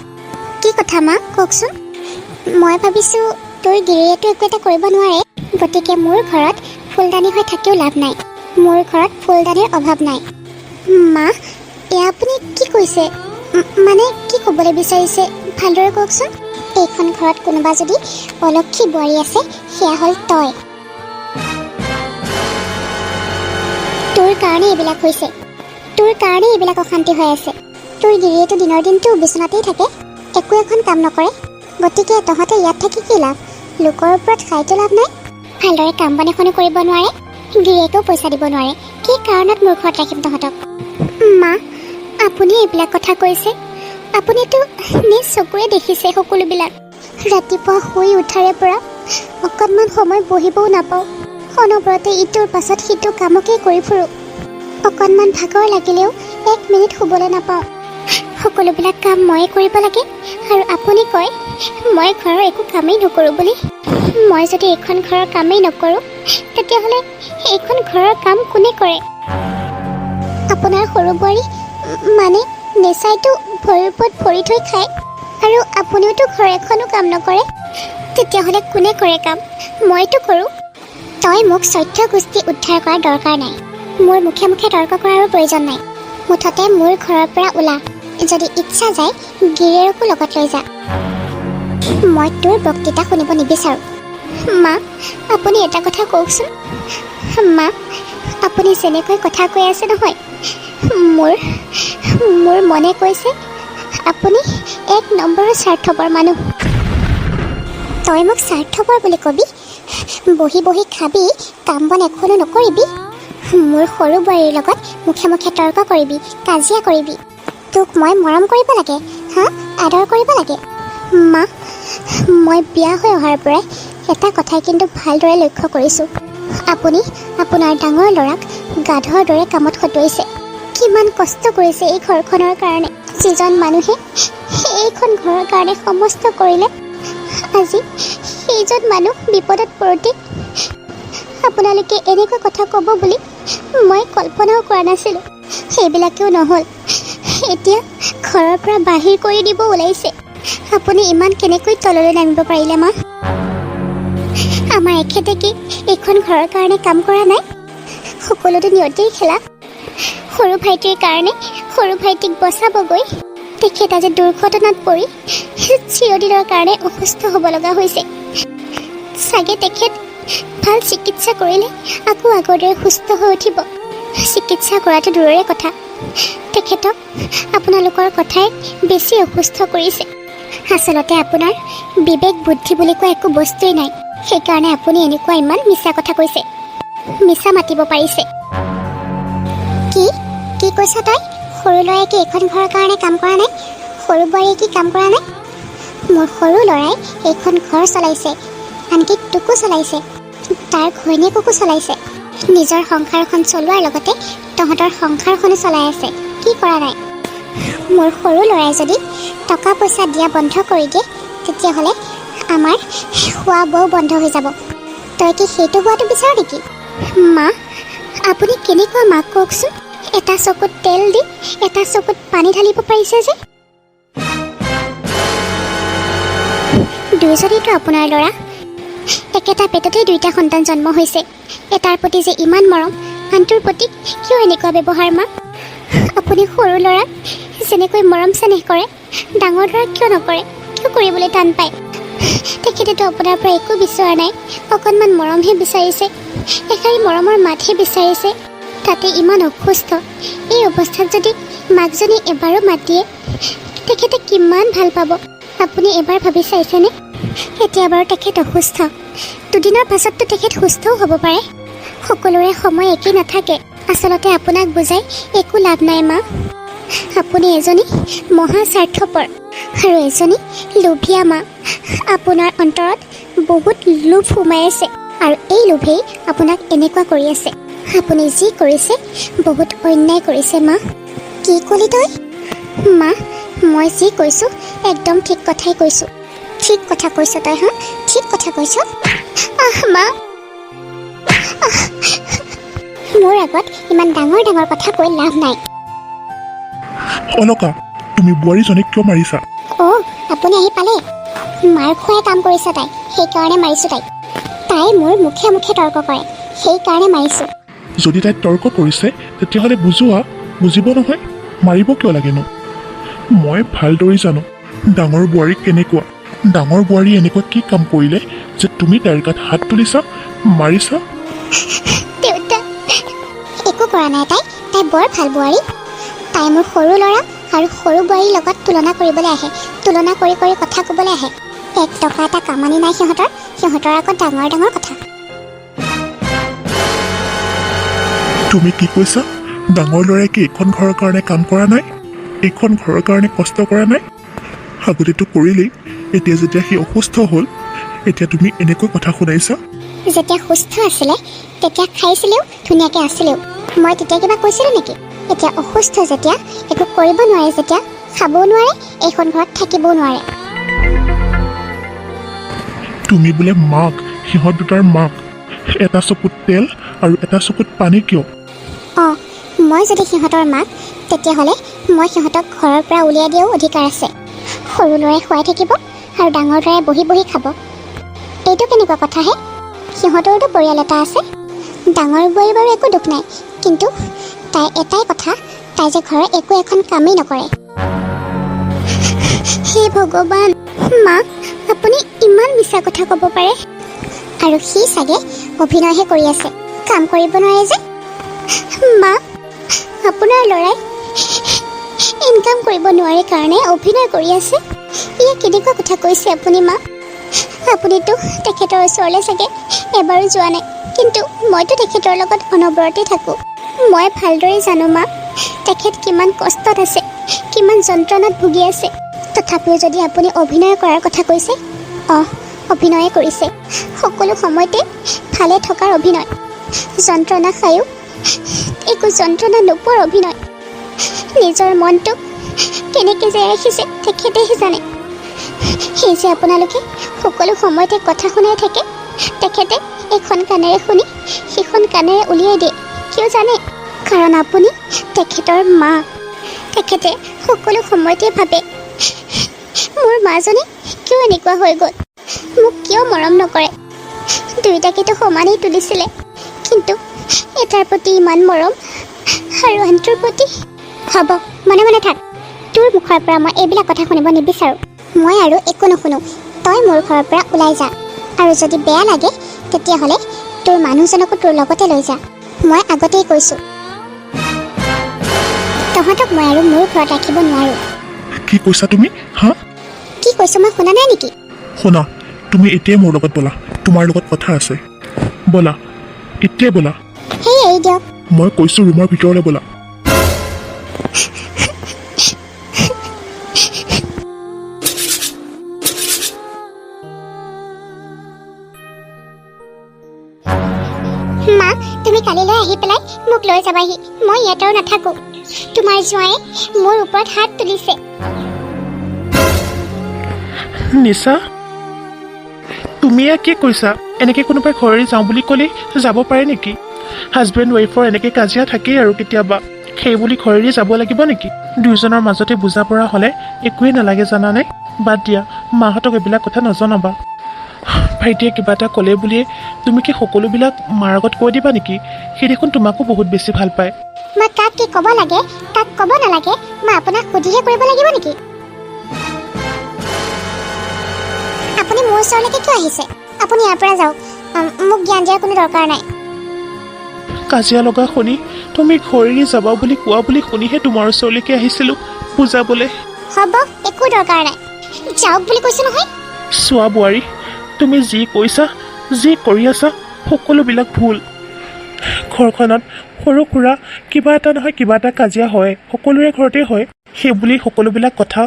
কি কথা মা, কওকচোন। মই ভাবিছোঁ তোৰ গিৰিয়েতো একো এটা কৰিব নোৱাৰে, গতিকে মোৰ ঘৰত ফুলদানি হৈ থাকিও লাভ নাই। মোৰ ঘৰত ফুলদানিৰ অভাৱ নাই। মা, এয়া আপুনি কি কৈছে? মানে কি ক'বলৈ বিচাৰিছে ভালদৰে কওকচোন। এইখন ঘৰত কোনোবা যদি অলক্ষী বোৱাৰী আছে, সেয়া হ'ল তই। তোৰ তোৰ কাৰণে এইবিলাক হৈছে, তোৰ কাৰণে এইবিলাক অশান্তি হৈ আছে। তোৰ গিৰিয়েতো দিনৰ দিনটো বিচনাতেই থাকে, একো এখন কাম নকৰে। গতিকে তহঁতে ইয়াত থাকি কি লাভ? লোকৰ ওপৰত খাইতো লাভ নাই। ভালদৰে কাম বন এখনো কৰিব নোৱাৰে, গিৰিয়েকেও পইচা দিব নোৱাৰে। কি কাৰণত মোৰ ঘৰত ৰাখিম তহঁতক? মা, আপুনি এইবিলাক কথা কৈছে, আপুনিতো নিজ চকুৰে দেখিছে সকলোবিলাক। ৰাতিপুৱা শুই উঠাৰে পৰা অকণমান সময় বহিবও নাপাওঁ, অনবৰতে ইটোৰ পাছত সিটো কামকেই কৰি ফুৰোঁ। অকণমান ভাগৰ লাগিলেও 1 মিনিট শুবলৈ নাপাওঁ। সকলোবিলাক কাম ময়ে কৰিব লাগে আৰু আপুনি কয় মই ঘৰৰ একো কামেই নকৰোঁ বুলি। মই যদি এইখন ঘৰৰ কামেই নকৰোঁ, তেতিয়াহ'লে এইখন ঘৰৰ কাম কোনে কৰে? আপোনাৰ সৰু বোৱাৰী মানে নেচাইটো ভৰিৰ ওপৰত ভৰি থৈ খায়, আৰু আপুনিওতো ঘৰ এখনো কাম নকৰে। তেতিয়াহ'লে কোনে কৰে কাম? মইতো কৰোঁ। তই মোক চৈধ্য গোষ্ঠী উদ্ধাৰ কৰাৰ দৰকাৰ নাই। মোৰ মুখে মুখে তৰ্ক কৰাৰো প্ৰয়োজন নাই। মুঠতে মোৰ ঘৰৰ পৰা ওলা। যদি ইচ্ছা যায় গিৰিয়েৰকো লগত লৈ যা। মই তোৰ বক্তৃতা শুনিব নিবিচাৰোঁ। মা, আপুনি এটা কথা কওকচোন। মা, আপুনি যেনেকৈ কথা কৈ আছে নহয়, মোৰ মনে কৈছে আপুনি 1 নম্বৰৰ স্বাৰ্থপৰ মানুহ। তই মোক স্বাৰ্থপৰ বুলি কবি? বহি বহি খাবি, কাম বন এখনো নকৰিবি, মোৰ সৰু বোৱাৰীৰ লগত মুখে মুখে তৰ্ক কৰিবি, কাজিয়া কৰিবি। তোক মই মৰম কৰিব লাগে, আদৰ কৰিব লাগে। মা, মই বিয়া হৈ অহাৰ পৰাই এটা কথাই কিন্তু ভালদৰে লক্ষ্য কৰিছোঁ। আপুনি আপোনাৰ ডাঙৰ ল'ৰাক গাধৰ দৰে কামত খটুৱাইছে। কিমান কষ্ট কৰিছে এই ঘৰখনৰ কাৰণে। যিজন মানুহে এইখন ঘৰৰ কাৰণে সমস্ত কৰিলে, আজি সেইজন মানুহ বিপদত পৰোঁতে আপোনালোকে এনেকুৱা কথা ক'ব বুলি মই কল্পনাও কৰা নাছিলোঁ। সেইবিলাকেও নহ'ল, এতিয়া ঘৰৰ পৰা বাহিৰ কৰি দিব ওলাইছে। আপুনি ইমান কেনেকৈ তললৈ নামিব পাৰিলে মা? আমাৰ এখেতে কি এইখন ঘৰৰ কাৰণে কাম কৰা নাই? সকলোতো নিয়তিৰ খেলা। সৰু ভাইটিৰ কাৰণে সৰু ভাইটিক বচাবগৈ তেখেত আজি দুৰ্ঘটনাত পৰি চিৰদিনৰ কাৰণে অসুস্থ হ'ব লগা হৈছে। চাগে তেখেত ভাল চিকিৎসা কৰিলে আকৌ আগৰ দৰে সুস্থ হৈ উঠিব। চিকিৎসা কৰাটো দূৰৰে কথা, তেখেতক আপোনালোকৰ কথাই বেছি অসুস্থ কৰিছে। আচলতে আপোনাৰ বিবেক বুদ্ধি বুলি কোৱা একো বস্তুৱেই নাই। সেইকাৰণে আপুনি এনেকুৱা ইমান মিছা কথা কৈছে, মিছা মাতিব পাৰিছে। কি কৈছ তই? সৰু ল'ৰাই কি এইখন ঘৰৰ কাৰণে কাম কৰা নাই? সৰু বোৱাৰীয়ে কি কাম কৰা নাই? মোৰ সৰু ল'ৰাই এইখন ঘৰ চলাইছে, আনকি তোকো চলাইছে, তাৰ ঘৈণীয়েককো চলাইছে। নিজৰ সংসাৰখন চলোৱাৰ লগতে তহঁতৰ সংসাৰখনো চলাই আছে। কি কৰা নাই? মোৰ সৰু ল'ৰাই যদি টকা পইচা দিয়া বন্ধ কৰি দিয়ে, তেতিয়াহ'লে আমাৰ খোৱা বোৱাও বন্ধ হৈ যাব। তই কি সেইটো হোৱাটো বিচাৰ নেকি? মা, আপুনি কেনেকুৱা মাক কওকচোন? এটা চকুত তেল দি এটা চকুত পানী ঢালিব পাৰিছে যে। দুয়োজনেইতো আপোনাৰ ল'ৰা, একেটা পেটতেই 2টা সন্তান জন্ম হৈছে। এটাৰ প্ৰতি যে ইমান মৰম, আনটোৰ প্ৰতি কিয় এনেকুৱা ব্যৱহাৰ মা? আপুনি সৰু ল'ৰাক যেনেকৈ মৰম চেনেহ কৰে, ডাঙৰ ল'ৰাক কিয় নকৰে? কিয় কৰিবলৈ টান পায়? তেখেতেতো আপোনাৰ পৰা একো বিচৰা নাই, অকণমান মৰমহে বিচাৰিছে, এষাৰি মৰমৰ মাতহে বিচাৰিছে। তাতে ইমান অসুস্থ। এই অৱস্থাত যদি মাকজনী এবাৰো মাত দিয়ে, তেখেতে কিমান ভাল পাব আপুনি এবাৰ ভাবি চাইছেনে? এতিয়া বাৰু তেখেত অসুস্থ, দুদিনৰ পাছততো তেখেত সুস্থও হ'ব পাৰে। সকলোৰে সময় একেই নাথাকে। আচলতে আপোনাক বুজাই একো লাভ নাই মা। আপুনি এজনী মহা স্বাৰ্থপৰ আৰু এজনী লোভীয়া মা। আপোনাৰ অন্তৰত বহুত লোভ সোমাই আছে, আৰু এই লোভেই আপোনাক এনেকুৱা কৰি আছে। আপুনি যি কৰিছে বহুত অন্যায় কৰিছে মা। কি ক'লি তই? মা, মই যি কৈছোঁ একদম ঠিক কথাই কৈছোঁ। ঠিক কথা কৈছ তই, ঠিক কথা কৈছ। মা, মোৰ আগত ইমান ডাঙৰ ডাঙৰ কথা কৈ লাভ নাই। অলকা, তুমি বোৱাৰীজনীক কিয় মাৰিছা? আপুনি আহি পালে। মাৰ খোৱাই কাম কৰিছে তাই, সেইকাৰণে মাৰিছোঁ তাইক। তাই মোৰ মুখে মুখে তৰ্ক কৰে, সেইকাৰণে মাৰিছোঁ। যদি তাই তৰ্ক কৰিছে, তেতিয়াহ'লে বুজোৱা। বুজিব নহয়, মাৰিব কিয় লাগেনো? মই ভালদৰে জানো ডাঙৰ বোৱাৰী কেনেকুৱা। ডাঙৰ বোৱাৰী এনেকুৱা কি কাম কৰিলে যে তুমি তাইৰ গাত হাত তুলিছা, মাৰিছা? দেউতা, একো কৰা নাই তাই বৰ ভাল বোৱাৰী। তাই মোৰ সৰু ল'ৰা আৰু সৰু বোৱাৰীৰ লগত তুলনা কৰিবলৈ আহে, তুলনা কৰি কৰি কথা ক'বলৈ আহে। 1 টকা এটা কামানি নাই সিহঁতৰ আগত ডাঙৰ ডাঙৰ কথা। তুমি কি কৈছা? ডাঙৰ ল'ৰাই কি এইখন ঘৰৰ কাৰণে কাম কৰা নাই? এইখন ঘৰৰ কাৰণে কষ্ট কৰা নাই? আগতেতো কৰিলেই, এতিয়া যেতিয়া সি অসুস্থ হ'ল, এতিয়া তুমি এনেকৈ কথা শুনাইছা? যেতিয়া সুস্থ আছিলে তেতিয়া খাইছিলেও, ধুনীয়াকৈ আছিলেও। মই তেতিয়া কিবা কৈছিলোঁ নেকি? এতিয়া অসুস্থ যেতিয়া, একো কৰিব নোৱাৰে যেতিয়া, খাবও নোৱাৰে, এইখন ঘৰত থাকিবও নোৱাৰে। তুমি বোলে মাক, সিহঁত দুটাৰ মাক। এটা চকুত তেল আৰু এটা চকুত পানী কিয়? অঁ, মই যদি সিহঁতৰ মাক, তেতিয়াহ'লে মই সিহঁতক ঘৰৰ পৰা উলিয়াই দিয়াও অধিকাৰ আছে। সৰু ল'ৰাই খুৱাই থাকিব আৰু ডাঙৰ ল'ৰাই বহি বহি খাব। এইটো কেনেকুৱা কথাহে? সিহঁতৰোতো পৰিয়াল এটা আছে। ডাঙৰ বোৱাৰীৰ বাৰু একো দুখ নাই, কিন্তু তাই এটাই কথা, তাই যে ঘৰৰ একো এখন কামেই নকৰে। হে ভগৱান, মা আপুনি ইমান মিছা কথা ক'ব পাৰে? আৰু সি চাগে অভিনয়হে কৰি আছে, কাম কৰিব নোৱাৰে যে। মা, আপোনাৰ ল'ৰাই ইনকাম কৰিব নোৱাৰে কাৰণে অভিনয় কৰি আছে? ইয়ে কেনেকুৱা কথা কৈছে আপুনি মা? আপুনিতো তেখেতৰ ওচৰলৈ চাগে এবাৰো যোৱা নাই, কিন্তু মইতো তেখেতৰ লগত অনবৰতে থাকোঁ। মই ভালদৰে জানো মা, তেখেত কিমান কষ্টত আছে, কিমান যন্ত্ৰণাত ভুগি আছে। তথাপিও যদি আপুনি অভিনয় কৰাৰ কথা কৈছে, অঁ, অভিনয়ে কৰিছে। সকলো সময়তে ভালে থকাৰ অভিনয়, যন্ত্ৰণা খায়ো একো যন্ত্ৰণা নোপোৱাৰ অভিনয়। নিজৰ মনটোক কেনেকৈ যে ৰাখিছে তেখেতেহে জানে। সেই যে আপোনালোকে সকলো সময়তে কথা শুনাই থাকে, তেখেতে এখন কাণেৰে শুনি সিখন কাণেৰে উলিয়াই দিয়ে। কিয় জানে? কাৰণ আপুনি তেখেতৰ মা। তেখেতে সকলো সময়তে ভাবে, মোৰ মাজনী কিয় এনেকুৱা হৈ গ'ল, মোক কিয় মৰম নকৰে। দুয়োটাকেতো সমানেই তুলিছিলে, কিন্তু এটাৰ প্ৰতি ইমান মৰম আৰু আনটোৰ প্ৰতি। হ'ব, মনে মনে থাক। তোৰ মুখৰ পৰা মই এইবিলাক কথা শুনিব নিবিচাৰোঁ। মই আৰু একো নুশুনো। তই মোৰ ঘৰৰ পৰা ওলাই যা, আৰু যদি বেয়া লাগে তেতিয়াহ'লে তোৰ মানুহজনকো তোৰ লগতে লৈ যা। মই আগতেই কৈছোঁ, তহঁতক মই আৰু মোৰ ঘৰত ৰাখিব নোৱাৰোঁ। কি কৈছা তুমি? হা? কি কৈছোঁ মই শুনা নাই নেকি? শুনা, তুমি এতিয়াই মোৰ লগত ব'লা, তোমাৰ লগত কথা আছে। ব'লা, এতিয়াই ব'লা। সেই এৰি দিয়ক। মই কৈছোঁ ৰুমৰ ভিতৰলৈ ব'লা। মা, তুমি কালিলৈ আহি পেলাই মোক লৈ যাবাহি। মই ইয়াত আৰু নাথাকোঁ। তোমাৰ জোঁৱায়ে মোৰ ওপৰত হাত তুলিছে। নিশা, তুমি কি কৈছা? এনেকৈ কোনোবাই ঘৰলৈ যাওঁ বুলি ক'লেই যাব পাৰে নেকি? হাজবেণ্ড ৱাইফৰ এনেকৈ কাজিয়া থাকেই আৰু কেতিয়াবা, সেই বুলি ঘৰেৰে যাব লাগিব নেকি? দুয়োজনৰ মাজতে বুজা পৰা হ'লে একোৱেই নালাগে জানানে? বাদ দিয়া, মাহঁতক এইবিলাক কথা নজনাবা। ভাইটিয়ে কিবা এটা ক'লে বুলিয়ে তুমি কি সকলোবিলাক মাৰ আগত কৈ দিবা নেকি? সি দেখোন তোমাকো বহুত বেছি ভাল পায়। মই কাক কি ক'ব লাগে, কাক ক'ব নালাগে, মই আপোনাক সুধিহে কৰিব লাগিব নেকি? আপুনি মোৰ ওচৰলৈকে কিয় আহিছে? আপুনি ইয়াৰ পৰা যাওক, মোক জ্ঞান দিয়াৰ কোনো দৰকাৰ নাই। কাজিয়া লগা শুনি তুমি ঘৰেৰে যাবা বুলি কোৱা বুলি শুনিহে তোমাৰ ওচৰলৈকে আহিছিলোঁ বুজাবলৈ। হ'ব, একো দৰকাৰ নাই, যাওক বুলি কৈছোঁ নহয়। চোৱা বোৱাৰী, তুমি যি কৈছা, যি কৰি আছা, সকলোবিলাক ভুল। ঘৰখনত সৰু সুৰা কিবা এটা নহয় কিবা এটা কাজিয়া হয়, সকলোৰে ঘৰতে হয়। সেইবুলি সকলোবিলাক কথা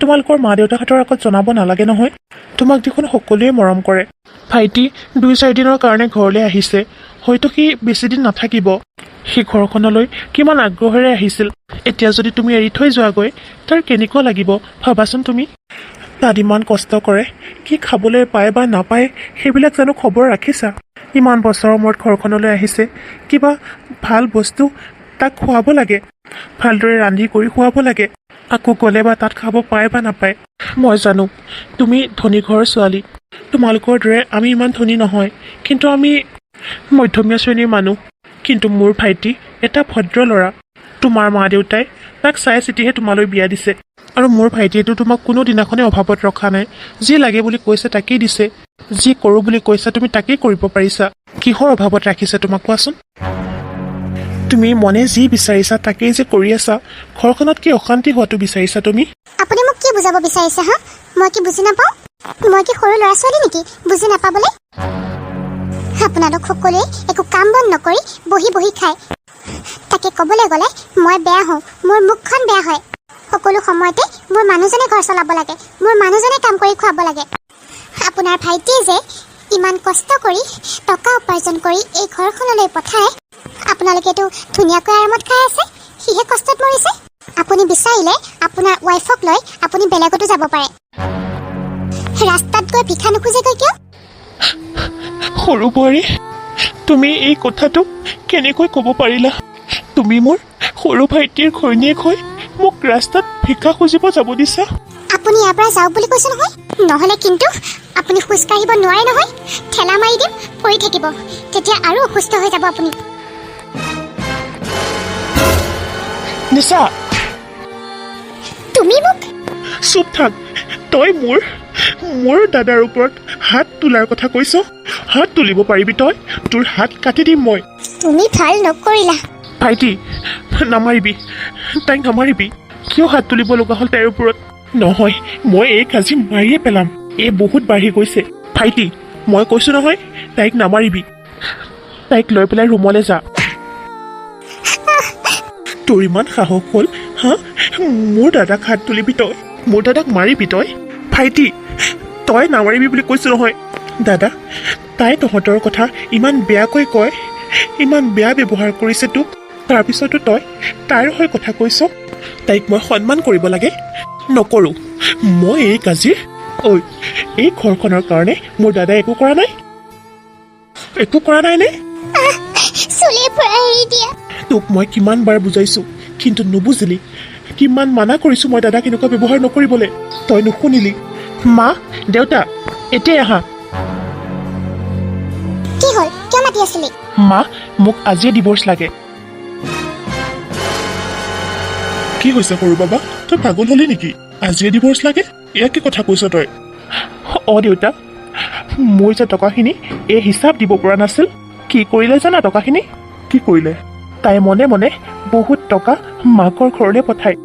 তোমালোকৰ মা দেউতাহঁতৰ আগত জনাব নালাগে নহয়। তোমাক দেখোন সকলোৱে মৰম কৰে। ভাইটি 2-4 দিনৰ কাৰণে ঘৰলৈ আহিছে, হয়তো সি বেছিদিন নাথাকিব। সেই ঘৰখনলৈ কিমান আগ্ৰহেৰে আহিছিল, এতিয়া যদি তুমি এৰি থৈ যোৱাগৈ তাৰ কেনেকুৱা লাগিব ভাবাচোন তুমি। তাত ইমান কষ্ট কৰে, কি খাবলৈ পায় বা নাপায় সেইবিলাক জানো খবৰ ৰাখিছা? ইমান বছৰৰ মূৰত ঘৰখনলৈ আহিছে, কিবা ভাল বস্তু তাক খুৱাব লাগে, ভালদৰে ৰান্ধি কৰি খুৱাব লাগে। আকৌ গ'লে বা তাত খাব পায় বা নাপায়। মই জানো তুমি ধনী ঘৰৰ ছোৱালী, তোমালোকৰ দৰে আমি ইমান ধনী নহয়, কিন্তু আমি মধ্যমীয়া শ্ৰেণীৰ মানুহ। কিন্তু মোৰ ভাইটি এটা ভদ্ৰ ল'ৰা। তোমাৰ মা দেউতাই তাক চাই চিতিহে তোমালৈ বিয়া দিছে, আৰু মোৰ ভাইটিয়েতো তোমাক কোনো দিনাখনে অভাৱত ৰখা নাই। যি লাগে বুলি কৈছে তাকেই দিছে, যি কৰোঁ বুলি কৈছা তুমি তাকেই কৰিব পাৰিছা। কিহৰ অভাৱত ৰাখিছে তোমাক কোৱাচোন? তুমি মনে যি বিচাৰিছা তাকেই যে কৰি আছা ঘৰখনত কি অশান্তি হোৱাটো বিচাৰিছা তুমি আপুনি মোক কি বুজাব বিচাৰিছে হা মই কি বুজি নাপাওঁ মই কি সৰু ল'ৰা ছোৱালী নেকি বুজি নাপাবলৈ আপোনালোক সকলোৱে একো কাম বন নকৰি বহি বহি খায় তাকে ক'বলৈ গ'লে মই বেয়া হওঁ মোৰ মুখখন বেয়া হয় সকলো সময়তে মোৰ মানুহজনে ঘৰ চলাব লাগে মোৰ মানুহজনে কাম কৰি খুৱাব লাগে আপোনাৰ ভাইটিয়ে যে ইমান কষ্ট কৰি টকা উপাৰ্জন কৰি এই ঘৰখনলৈ পঠায় আপোনালোকেতো ধুনীয়াকৈ আৰামত খাই আছে সিহে কষ্টত মৰিছে আপুনি বিচাৰিলে আপোনাৰ ৱাইফক লৈ আপুনি বেলেগতো যাব পাৰে ৰাস্তাত গৈ ভিক্ষা নোখোজেগৈ কিয় সৰু বোৱাৰী তুমি এই কথাটো কেনেকৈ ক'ব পাৰিলা তুমি মোৰ সৰু ভাইটিৰ ঘৈণীয়েক হৈ মোক ৰাস্তাত ভিক্ষা খুজিব যাব দিছা আপুনি ইয়াৰ পৰা যাওক বুলি কৈছে নহয় নহ'লে কিন্তু আপুনি খোজকাঢ়িব নোৱাৰে নহয় ঠেলা মাৰি দিম পৰি থাকিব তেতিয়া আৰু অসুস্থ হৈ যাব আপুনি নিশা তুমি মোক চুপ থাক তই মোৰ দাদাৰ ওপৰত হাত তোলাৰ কথা কৈছ হাত তুলিব পাৰিবি তই তোৰ হাত কাটি দিম মই তুমি ভাল নকৰিলা ভাইটি নামাৰিবি তাইক নামাৰিবি কিয় হাত তুলিব লগা হ'ল তাইৰ ওপৰত নহয় মই এই কাজি মাৰিয়ে পেলাম এই বহুত বাঢ়ি গৈছে ভাইটি মই কৈছো নহয় তাইক নামাৰিবি তাইক লৈ পেলাই ৰুমলৈ যা তোৰ ইমান সাহস হ'ল হা মোৰ দাদাক হাত তুলিবি তই মোৰ দাদাক মাৰিবি তই ভাইটি তই নামাৰিবি বুলি কৈছো নহয় দাদা তাই তহঁতৰ কথা ইমান বেয়াকৈ কয় ইমান বেয়া ব্যৱহাৰ কৰিছে তোক তাৰপিছতো তই তাইৰ হৈ কথা কৈছ তাইক মই সন্মান কৰিব লাগে নকৰোঁ মই এই কাজিৰ ঐ এই ঘৰখনৰ কাৰণে মোৰ দাদাই একো কৰা নাই নে চুলিৰ পৰা এৰি দিয়া তোক মই কিমান বাৰ বুজাইছো কিন্তু নুবুজিলি কিমান মানা কৰিছো মই দাদাক এনেকুৱা ব্যৱহাৰ নকৰিবলৈ তই নুশুনিলি মা দেউতা এতিয়াই আহা কি হ'ল কিয় মাতি আছিলি মা মোক আজিয়ে ডিভোৰ্চ লাগে কি হৈছে সৰু বাবা তই পাগল হলি নেকি আজিয়ে ডিভোৰ্চ লাগে এয়া কি কথা কৈছ তই দেউতা মোৰ যে টকাখিনি এই হিচাপ দিব পৰা নাছিল কি কৰিলে জানা টকাখিনি কি কৰিলে তাই মনে মনে বহুত টকা মাকৰ ঘৰলৈ পঠায়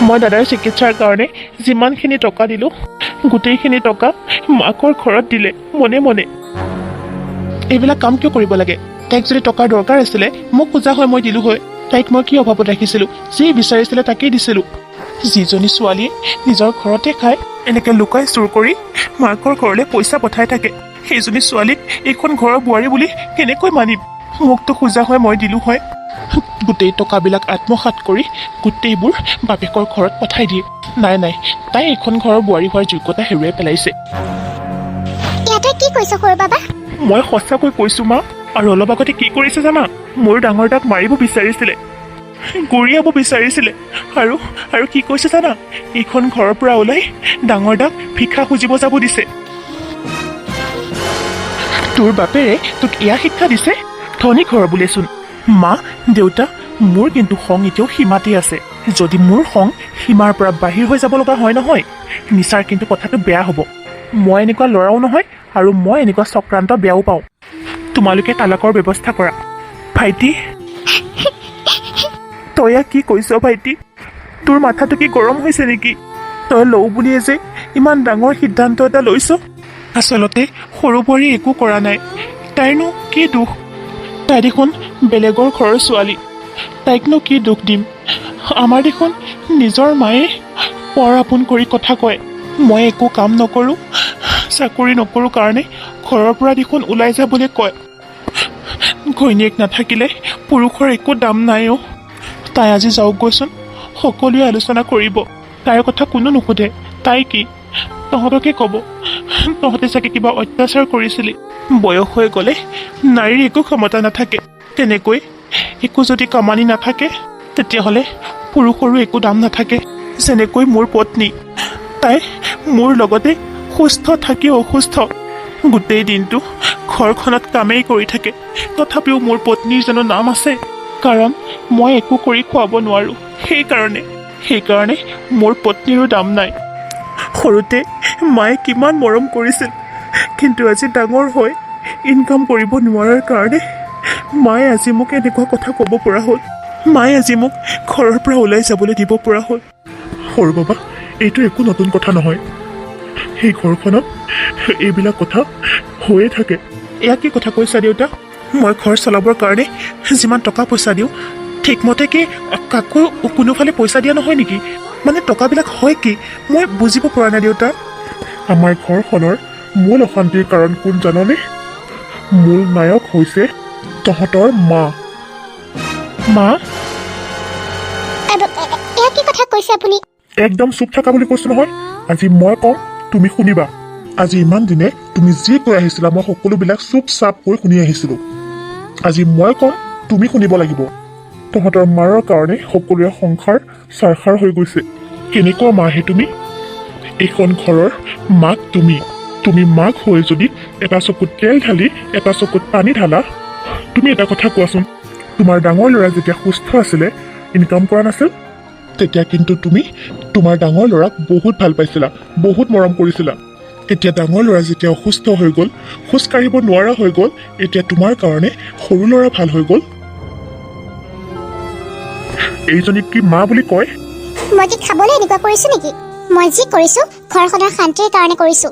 মই দাদাৰ চিকিৎসাৰ কাৰণে যিমানখিনি টকা দিলোঁ গোটেইখিনি টকা মাকৰ ঘৰত দিলে মনে মনে এইবিলাক কাম কিয় কৰিব লাগে তাইক যদি টকাৰ দৰকাৰ আছিলে মোক খোজা হয় মই দিলোঁ হয় তাইক মই কি অভাৱত ৰাখিছিলোঁ যি বিচাৰিছিলে তাকেই দিছিলোঁ যিজনী ছোৱালীয়ে নিজৰ ঘৰতে খায় এনেকৈ লুকাই চুৰ কৰি মাকৰ ঘৰলৈ পইচা পঠাই থাকে সেইজনী ছোৱালীক এইখন ঘৰৰ বোৱাৰী বুলি কেনেকৈ মানিম মোকতো খোজা হয় মই দিলোঁ হয় গোটেই টকাবিলাক আত্মসাৎ কৰি গোটেইবোৰ বাপেকৰ ঘৰত পঠাই দিয়ে নাই তাই এইখন ঘৰৰ বোৱাৰী হোৱাৰ যোগ্যতা হেৰুৱাই পেলাইছে ইয়াতে কি কৈছ সৰু বাবা মই সঁচাকৈ কৈছো মা আৰু অলপ আগতে কি কৰিছে জানা মোৰ ডাঙৰ দাক মাৰিব বিচাৰিছিলে গৰিয়াব বিচাৰিছিলে আৰু কি কৈছে জানা এইখন ঘৰৰ পৰা ওলাই ডাঙৰ দাক ভিক্ষা খুজিব যাব দিছে তোৰ বাপেৰে তোক এয়া শিক্ষা দিছে ধনী ঘৰ বুলিচোন মা দেউতা মোৰ কিন্তু খং এতিয়াও সীমাতেই আছে যদি মোৰ খং সীমাৰ পৰা বাহিৰ হৈ যাব লগা হয় নহয় নিচাৰ কিন্তু কথাটো বেয়া হ'ব মই এনেকুৱা ল'ৰাও নহয় আৰু মই এনেকুৱা চক্ৰান্ত বেয়াও পাওঁ তোমালোকে তালাকৰ ব্যৱস্থা কৰা ভাইটি তই কি কৈছ ভাইটি তোৰ মাথাটো কি গৰম হৈছে নেকি তই লওঁ বুলিয়ে যে ইমান ডাঙৰ সিদ্ধান্ত এটা লৈছ আচলতে সৰু বোৱাৰী একো কৰা নাই তাইৰনো কি দুখ তাই দেখোন বেলেগৰ ঘৰৰ ছোৱালী তাইকনো কি দুখ দিম আমাৰ দেখোন নিজৰ মায়ে পৰ আপোন কৰি কথা কয় মই একো কাম নকৰোঁ চাকৰি নকৰোঁ কাৰণে ঘৰৰ পৰা দেখোন ওলাই যাবলৈ কয় ঘৈণীয়েক নাথাকিলে পুৰুষৰ একো দাম নাই তাই আজি যাওকগৈচোন সকলোৱে আলোচনা কৰিব তাইৰ কথা কোনো নুসুধে তাই কি তহঁতকে ক'ব তহঁতে চাগে কিবা অত্যাচাৰ কৰিছিলি বয়স হৈ গ'লে নাৰীৰ একো ক্ষমতা নাথাকে তেনেকৈ একো যদি কামানি নাথাকে তেতিয়াহ'লে পুৰুষৰো একো দাম নাথাকে যেনেকৈ মোৰ পত্নী তাই মোৰ লগতে সুস্থ থাকি অসুস্থ গোটেই দিনটো ঘৰখনত কামেই কৰি থাকে তথাপিও মোৰ পত্নীৰ জানো নাম আছে কাৰণ মই একো কৰি খুৱাব নোৱাৰোঁ সেইকাৰণে মোৰ পত্নীৰো দাম নাই সৰুতে মায়ে কিমান মৰম কৰিছিল কিন্তু আজি ডাঙৰ হৈ ইনকাম কৰিব নোৱাৰাৰ কাৰণে মায়ে আজি মোক এনেকুৱা কথা ক'ব পৰা হ'ল। মায়ে আজি মোক ঘৰৰ পৰা ওলাই যাবলৈ দিব পৰা হ'ল। সৰু বাবা, এইটো একো নতুন কথা নহয়। সেই ঘৰখনত এইবিলাক কথা হৈয়ে থাকে। এয়া কি কথা কৈছা দেউতা? মই ঘৰ চলাবৰ কাৰণে যিমান টকা পইচা দিওঁ ঠিকমতে কি কাকো কোনোফালে পইচা দিয়া নহয় নেকি? মানে টকাবিলাক হয় কি? মই বুজিব পৰা নাই দেউতা। আমাৰ ঘৰখনৰ মূল অশান্তিৰ কাৰণ কোন জাননে? মূল নায়ক হৈছে তহঁতৰ মা। মা? এয়া কি কথা কৈছে আপুনি? একদম চুপ থাকা বুলি কৈছো নহয়। আজি মই কম, তুমি শুনিবা। আজি ইমান দিনে তুমি যি কৈ আহিছিলা মই সকলোবিলাক চুপ চাপ কৈ শুনি আহিছিলো। আজি মই কম, তুমি শুনিব লাগিব। তহঁতৰ মাৰৰ কাৰণে সকলোৰে সংসাৰ ছাৰখাৰ হৈ গৈছে। কেনেকুৱা মাহে তুমি? এইখন ঘৰৰ মাক তুমি। তুমি মাক হৈ যদি এটা চকুত তেল ঢালি এটা চকুত পানী ঢালা, তুমি এটা কথা কোৱাচোন, তোমাৰ ডাঙৰ ল'ৰা যেতিয়া সুস্থ আছিলে, ইনকাম কৰা নাছিল, তেতিয়া কিন্তু তুমি তোমাৰ ডাঙৰ ল'ৰাক বহুত ভাল পাইছিলা, বহুত মৰম কৰিছিলা। এতিয়া ডাঙৰ ল'ৰা যেতিয়া অসুস্থ হৈ গ'ল, খোজ কাঢ়িব নোৱাৰা হৈ গ'ল, এতিয়া তোমাৰ কাৰণে সৰু ল'ৰা ভাল হৈ গ'ল। এইজনীক কি মা বুলি কয়? মই কি খাবলৈ এনেকুৱা কৰিছো নেকি? মই যি কৰিছো ঘৰখনৰ শান্তিৰ কাৰণে কৰিছো।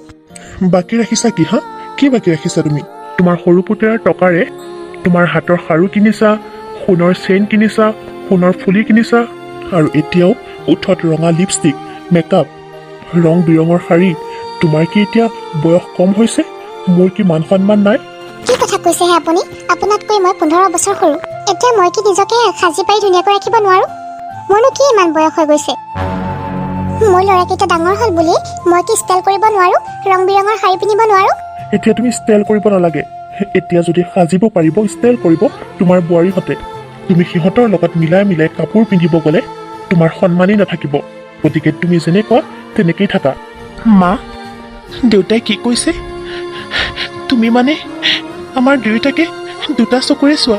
বাকী ৰাখিছা কি হা? কি বাকী ৰাখিছা তুমি? তোমাৰ সৰু পুতৰাৰ টকাৰে তোমাৰ হাতৰ খাৰু কিনিছা, সোণৰ চেইন কিনিছা, সোণৰ ফুলি কিনিছা, আৰু এতিয়াও ওঠত ৰঙা লিপষ্টিক, মেকআপ, ৰং বিৰঙৰ শাৰী। তোমাৰ কি এতিয়া বয়স কম হৈছে? মোৰ কি মান সন্মান নাই? কি কথা কৈছেহে আপুনি? আপোনাতকৈ মই 15 বছৰ সৰু। এতিয়া মই কি নিজকে সাজি পাৰি ধুনীয়াকৈ ৰাখিব নোৱাৰো? মোৰনো কি ইমান বয়স হৈ গৈছে? মোৰ ল'ৰাকেইটা ডাঙৰ হ'ল বুলি মই কি ষ্টাইল কৰিব নোৱাৰো? ৰং বিৰঙৰ শাৰী পিন্ধিব নোৱাৰো? এতিয়া তুমি ষ্টাইল কৰিব নালাগে। এতিয়া যদি সাজিব পাৰিব, ষ্টাইল কৰিব তোমাৰ বোৱাৰীহঁতে। তুমি সিহঁতৰ লগত মিলাই মিলাই কাপোৰ পিন্ধিব গ'লে তোমাৰ সন্মানেই নাথাকিব। গতিকে তুমি যেনেকুৱা তেনেকেই থাকা। মা, দেউতাই কি কৈছে? তুমি মানে আমাৰ দুয়োটাকে দুটা চকুৰে চোৱা।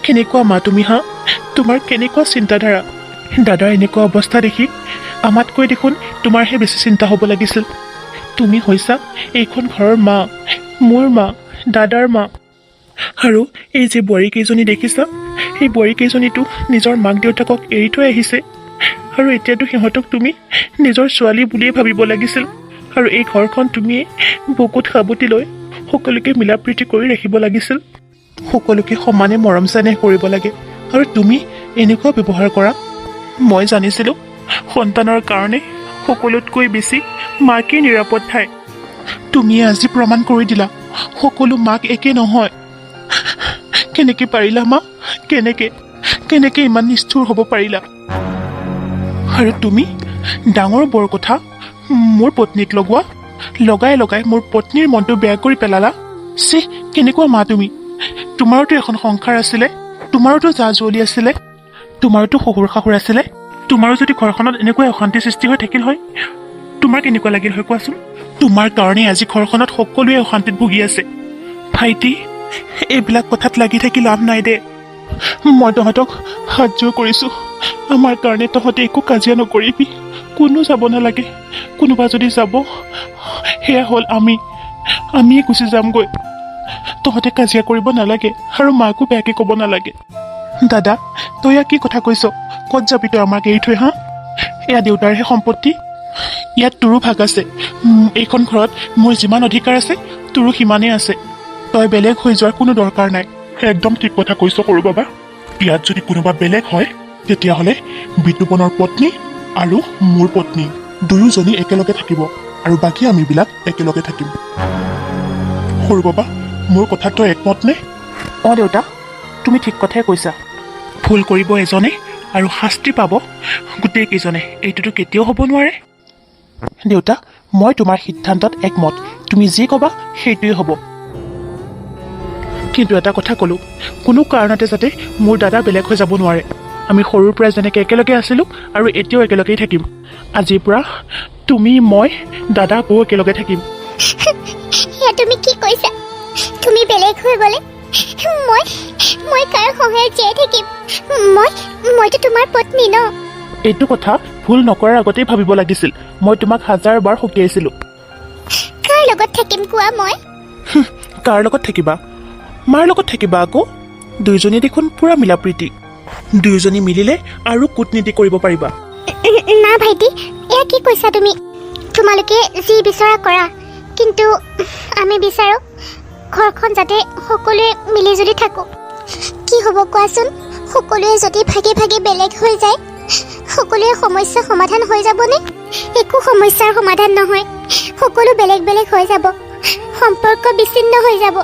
কেনেকুৱা মা তুমি হা? তোমাৰ কেনেকুৱা চিন্তাধাৰা? দাদাৰ এনেকুৱা অৱস্থা দেখি আমাতকৈ দেখোন তোমাৰহে বেছি চিন্তা হ'ব লাগিছিল। তুমি হৈছা এইখন ঘৰৰ মা, মোৰ মা, দাদাৰ মা। আৰু এই যে বোৱাৰীকেইজনী দেখিছা, সেই বোৱাৰীকেইজনীতো নিজৰ মাক দেউতাকক এৰি থৈ আহিছে। আৰু এতিয়াতো সিহঁতক তুমি নিজৰ ছোৱালী বুলিয়ে ভাবিব লাগিছিল। আৰু এই ঘৰখন তুমিয়ে বুকুত সাবটি লৈ সকলোকে মিলা প্ৰীতি কৰি ৰাখিব লাগিছিল। সকলোকে সমানে মৰম চেনেহ কৰিব লাগে। আৰু তুমি এনেকুৱা ব্যৱহাৰ কৰা। মই জানিছিলোঁ সন্তানৰ কাৰণে সকলোতকৈ বেছি মাকেই নিৰাপদ ঠাই। তুমি আজি প্ৰমাণ কৰি দিলা সকলো মাক একে নহয়। কেনেকে পাৰিলা মা? কেনেকে ইমান নিষ্ঠুৰ হ'ব পাৰিলা? আৰু তুমি ডাঙৰ বৰ কথা মোৰ পত্নীক লগাই মোৰ পত্নীৰ মনটো বেয়া কৰি পেলালা। চি, কেনেকুৱা মা তুমি? তোমাৰোতো এখন সংসাৰ আছিলে, তোমাৰোতো জা জুৱলি আছিলে, তোমাৰোতো শহুৰ শাহুৰ আছিলে। তোমাৰো যদি ঘৰখনত এনেকুৱা অশান্তি সৃষ্টি হৈ থাকিল হয়, তোমাৰ কেনেকুৱা লাগিল হয় কোৱাচোন? তোমাৰ কাৰণে আজি ঘৰখনত সকলোৱে অশান্তিত ভুগি আছে। ভাইটি, এইবিলাক কথাত লাগি থাকি লাভ নাই দে। মই তহঁতক হাত জোৰ কৰিছো, আমাৰ কাৰণে তহঁতে একো কাজিয়া নকৰিবি। কোনো যাব নালাগে। কোনোবা যদি যাব, সেয়া হ'ল আমিয়ে গুচি যামগৈ। তহঁতে কাজিয়া কৰিব নালাগে আৰু মাকো বেয়াকে ক'ব নালাগে। দাদা, তই ইয়াক কি কথা কৈছ? ক'ত যাবি তই আমাক এৰি থৈ হা? এয়া দেউতাৰহে সম্পত্তি, ইয়াত তোৰো ভাগ আছে। এইখন ঘৰত মোৰ যিমান অধিকাৰ আছে তোৰো সিমানেই আছে। তই বেলেগ হৈ যোৱাৰ কোনো দৰকাৰ নাই। একদম ঠিক কথা কৈছ সৰু বাবা। ইয়াত যদি কোনোবা বেলেগ হয়, তেতিয়াহ'লে বিতুপনৰ পত্নী আৰু মোৰ পত্নী দুয়োজনী একেলগে থাকিব, আৰু বাকী আমিবিলাক একেলগে থাকিম। সৰু বাবা, মোৰ কথাত তই একমত নে? অঁ দেউতা, তুমি ঠিক কথাই কৈছা। ভুল কৰিব এজনে আৰু শাস্তি পাব গোটেইকেইজনে, এইটোতো কেতিয়াও হ'ব নোৱাৰে। দেউতা, মই তোমাৰ সিদ্ধান্তত একমত। তুমি যি ক'বা সেইটোৱে হ'ব। কিন্তু এটা কথা ক'লোঁ, কোনো কাৰণতে যাতে মোৰ দাদা বেলেগ হৈ যাব নোৱাৰে। আমি সৰুৰ পৰা যেনেকৈ একেলগে আছিলোঁ আৰু এতিয়াও একেলগেই থাকিম। আজিৰ পৰা তুমি, মই, দাদা, বৌ একেলগে থাকিম। এয়া তুমি কি কৈছা? তুমি বেলেগ হৈ গ'লে মই কাৰ সহায়ত জীয়াই থাকিম? মইতো তোমাৰ পত্নী ন। এইটো কথা ভুল নকৰাৰ আগতেই ভাবিব লাগিছিল। মই তোমাক 1000 বাৰ সকীয়াইছিলোঁ। কাৰ লগত থাকিম কোৱা? মই কাৰ লগত থাকিবা? মাৰ লগত থাকিবা আকৌ। দুয়োজনী দেখোন পুৰা মিলা প্ৰীতি দুয়োজনী মিলিলে আৰু কূটনীতি কৰিব পাৰিবা না ভাইটি এয়া কি কৈছা তুমি তোমালোকে যি বিচৰা কৰা কিন্তু আমি বিচাৰোঁ ঘৰখন যাতে সকলোৱে মিলিজুলি থাকোঁ কি হ'ব কোৱাচোন সকলোৱে যদি ভাগে ভাগে বেলেগ হৈ যায় সকলোৰে সমস্যা সমাধান হৈ যাবনে একো সমস্যাৰ সমাধান নহয় সকলো বেলেগ বেলেগ হৈ যাব সম্পৰ্ক বিচ্ছিন্ন হৈ যাব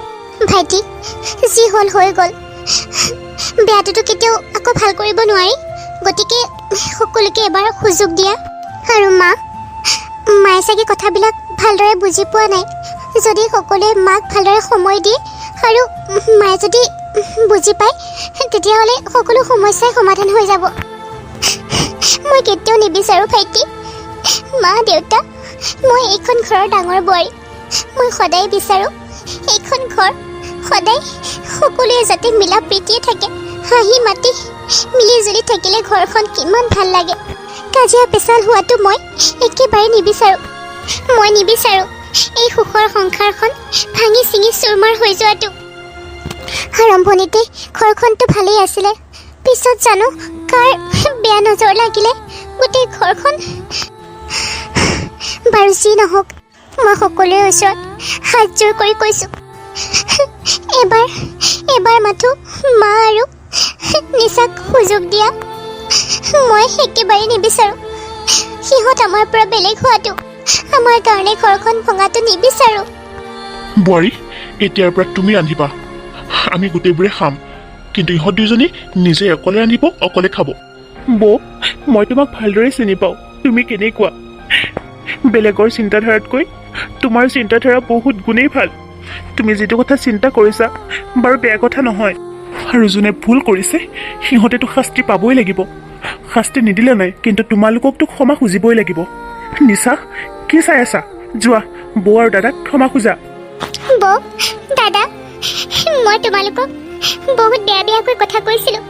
ভাইটি যি হ'ল হৈ গ'ল বেয়াটোতো কেতিয়াও আকৌ ভাল কৰিব নোৱাৰি গতিকে সকলোকে এবাৰ সুযোগ দিয়া আৰু মায়ে চাগে কথাবিলাক ভালদৰে বুজি পোৱা নাই যদি সকলোৱে মাক ভালদৰে সময় দিয়ে আৰু মায়ে যদি বুজি পায় তেতিয়াহ'লে সকলো সমস্যাই সমাধান হৈ যাব মই কেতিয়াও নিবিচাৰোঁ ভাইটি মা দেউতা মই এইখন ঘৰৰ ডাঙৰ বোৱাৰী মই সদায় বিচাৰোঁ এইখন ঘৰ সদায় সকলোৱে যাতে মিলা প্ৰীতিয়ে থাকে হাঁহি মাতি মিলিজুলি থাকিলে ঘৰখন কিমান ভাল লাগে কাজিয়া পেচাল হোৱাটো মই একেবাৰে নিবিচাৰোঁ মই নিবিচাৰোঁ এই সুখৰ সংসাৰখন ভাঙি চিঙি চুৰমাৰ হৈ যোৱাটো আৰম্ভণিতে ঘৰখনটো ভালেই আছিলে পিছত জানো কাৰ বেয়া নজৰ লাগিলে গোটেই ঘৰখন বাৰু যি নহওক মই সকলোৰে ওচৰত হাত জোৰ কৰি কৈছোঁ এবাৰ মাথো মা আৰু নিচাক সুযোগ দিয়া মই একেবাৰে নিবিচাৰোঁ সিহঁত আমাৰ পৰা বেলেগ হোৱাটো আমাৰ কাৰণে ঘৰখন ভঙাটো নিবিচাৰোঁ বোৱাৰী এতিয়াৰ পৰা তুমি ৰান্ধিবা আমি গোটেইবোৰে খাম কিন্তু ইহঁত দুয়োজনী নিজে অকলে ৰান্ধিব অকলে খাব বৌ মই তোমাক ভালদৰে চিনি পাওঁ তুমি কেনেকুৱা বেলেগৰ চিন্তাধাৰাতকৈ তোমাৰ চিন্তাধাৰা বহুত গুণেই ভাল তুমি যিটো কথা চিন্তা কৰিছা বাৰু বেয়া কথা নহয় আৰু যোনে ভুল কৰিছে সিহঁতেতো শাস্তি পাবই লাগিব শাস্তি নিদিলে নাই কিন্তু তোমালোককতো ক্ষমা খুজিবই লাগিব নিচা কি চাই আছা যোৱা বৌ আৰু দাদাক ক্ষমা খোজা বৌ দাদা মই তোমালোকক বহুত বেয়াকৈ কথা কৈছিলোঁ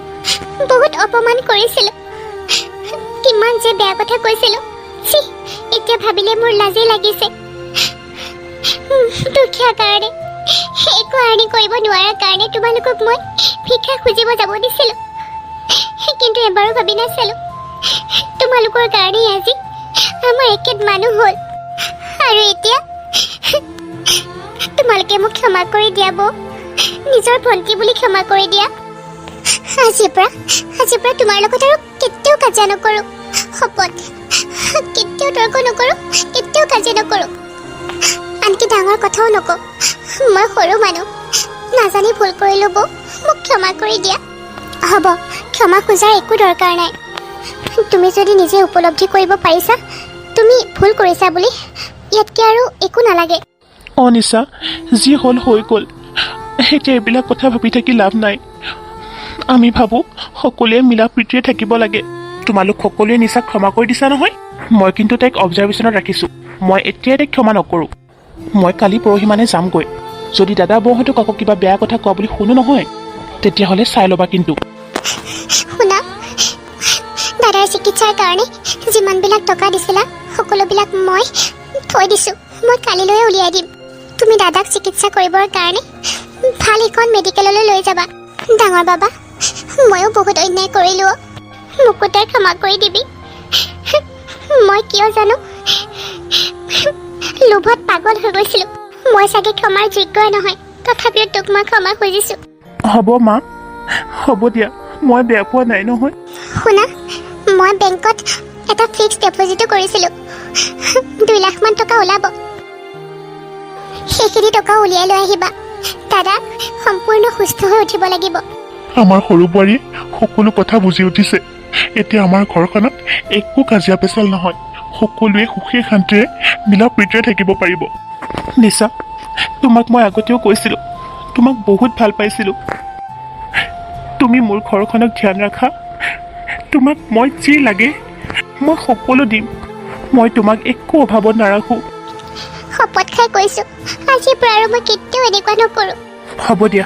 বহুত অপমান কৰিছিলোঁ কিমান যে বেয়া কথা কৈছিলোঁ এতিয়া ভাবিলে মোৰ লাজেই লাগিছে দুখীয়া কাৰণে একো আৰ্নি কৰিব নোৱাৰাৰ কাৰণে তোমালোকক মই ভিক্ষা খুজিব যাব দিছিলোঁ কিন্তু এবাৰো ভাবি নাচালোঁ তোমালোকৰ কাৰণেই আজি আমাৰ একেত মানুহ হ'ল আৰু এতিয়া তোমালোকে মোক ক্ষমা কৰি দিয়া বৌ নিজৰ ভণ্টি বুলি ক্ষমা কৰি দিয়া আজিৰ পৰা তোমাৰ লগত আৰু কেতিয়াও কাজিয়া নকৰোঁ শপত কেতিয়াও তৰ্ক নকৰোঁ কেতিয়াও কাজিয়া নকৰোঁ আনকি ডাঙৰ কথাও নকওঁ মই সৰু মানুহ নাজানি ভুল কৰিলোঁ বৌ মোক ক্ষমা কৰি দিয়া হ'ব ক্ষমা খোজাৰ একো দৰকাৰ নাই তুমি যদি নিজে উপলব্ধি কৰিব পাৰিছা তুমি ভুল কৰিছা বুলি ইয়াতকৈ আৰু একো নালাগে নিচা যি হ'ল হৈ গ'ল এতিয়া এইবিলাক কথা ভাবি থাকি লাভ নাই আমি ভাবোঁ সকলোৱে মিলা প্ৰীতিৰে থাকিব লাগে তোমালোক সকলোৱে নিচাক ক্ষমা কৰি দিছা নহয় মই কিন্তু তাইক অবজাৰ্ভেশ্যনত ৰাখিছোঁ মই এতিয়াই তাইক ক্ষমা নকৰোঁ মই কালি পৰহি মানে যামগৈ যদি দাদা বৌহঁতক আকৌ কিবা বেয়া কথা কোৱা বুলি শুনো নহয় তেতিয়াহ'লে চাই ল'বা কিন্তু শুনা দাদাৰ চিকিৎসাৰ কাৰণে যিমানবিলাক টকা দিছিলা সকলোবিলাক মই থৈ দিছোঁ মই কালিলৈয়ে উলিয়াই দিম তুমি দাদাক চিকিৎসা কৰিবৰ কাৰণে ভাল এখন মেডিকেললৈ লৈ যাবা ডাঙৰ বাবা ময়ো বহুত অন্যায় কৰিলোঁ মোকো তাই ক্ষমা কৰি দিবি মই কিয় জানো লোভত পাগল হৈ গৈছিলোঁ মই চাগে ক্ষমাৰ যোগ্যই নহয় তথাপিও তোক মই ক্ষমা খুজিছোঁ হ'ব মা হ'ব দিয়া মই বেয়া পোৱা নাই নহয় শুনা মই বেংকত এটা ফিক্সড ডিপজিটো কৰিছিলোঁ 2 লাখমান টকা ওলাব সেইখিনি টকা উলিয়াই লৈ আহিবা দাদা সম্পূৰ্ণ সুস্থ হৈ উঠিব লাগিব আমাৰ সৰু বোৱাৰীয়ে সকলো কথা বুজি উঠিছে এতিয়া আমাৰ ঘৰখনত একো কাজিয়া পেচাল নহয় সকলোৱে সুখে শান্তিৰে মিলা প্ৰীতিৰে থাকিব পাৰিব নিচা তোমাক মই আগতেও কৈছিলোঁ তোমাক বহুত ভাল পাইছিলোঁ তুমি মোৰ ঘৰখনক ধ্যান ৰাখা তোমাক মই যি লাগে মই সকলো দিম মই তোমাক একো অভাৱত নাৰাখোঁ শপত খাই কৈছোঁ আজিৰ পৰা আৰু মই কেতিয়াও এনেকুৱা নকৰোঁ হ'ব দিয়া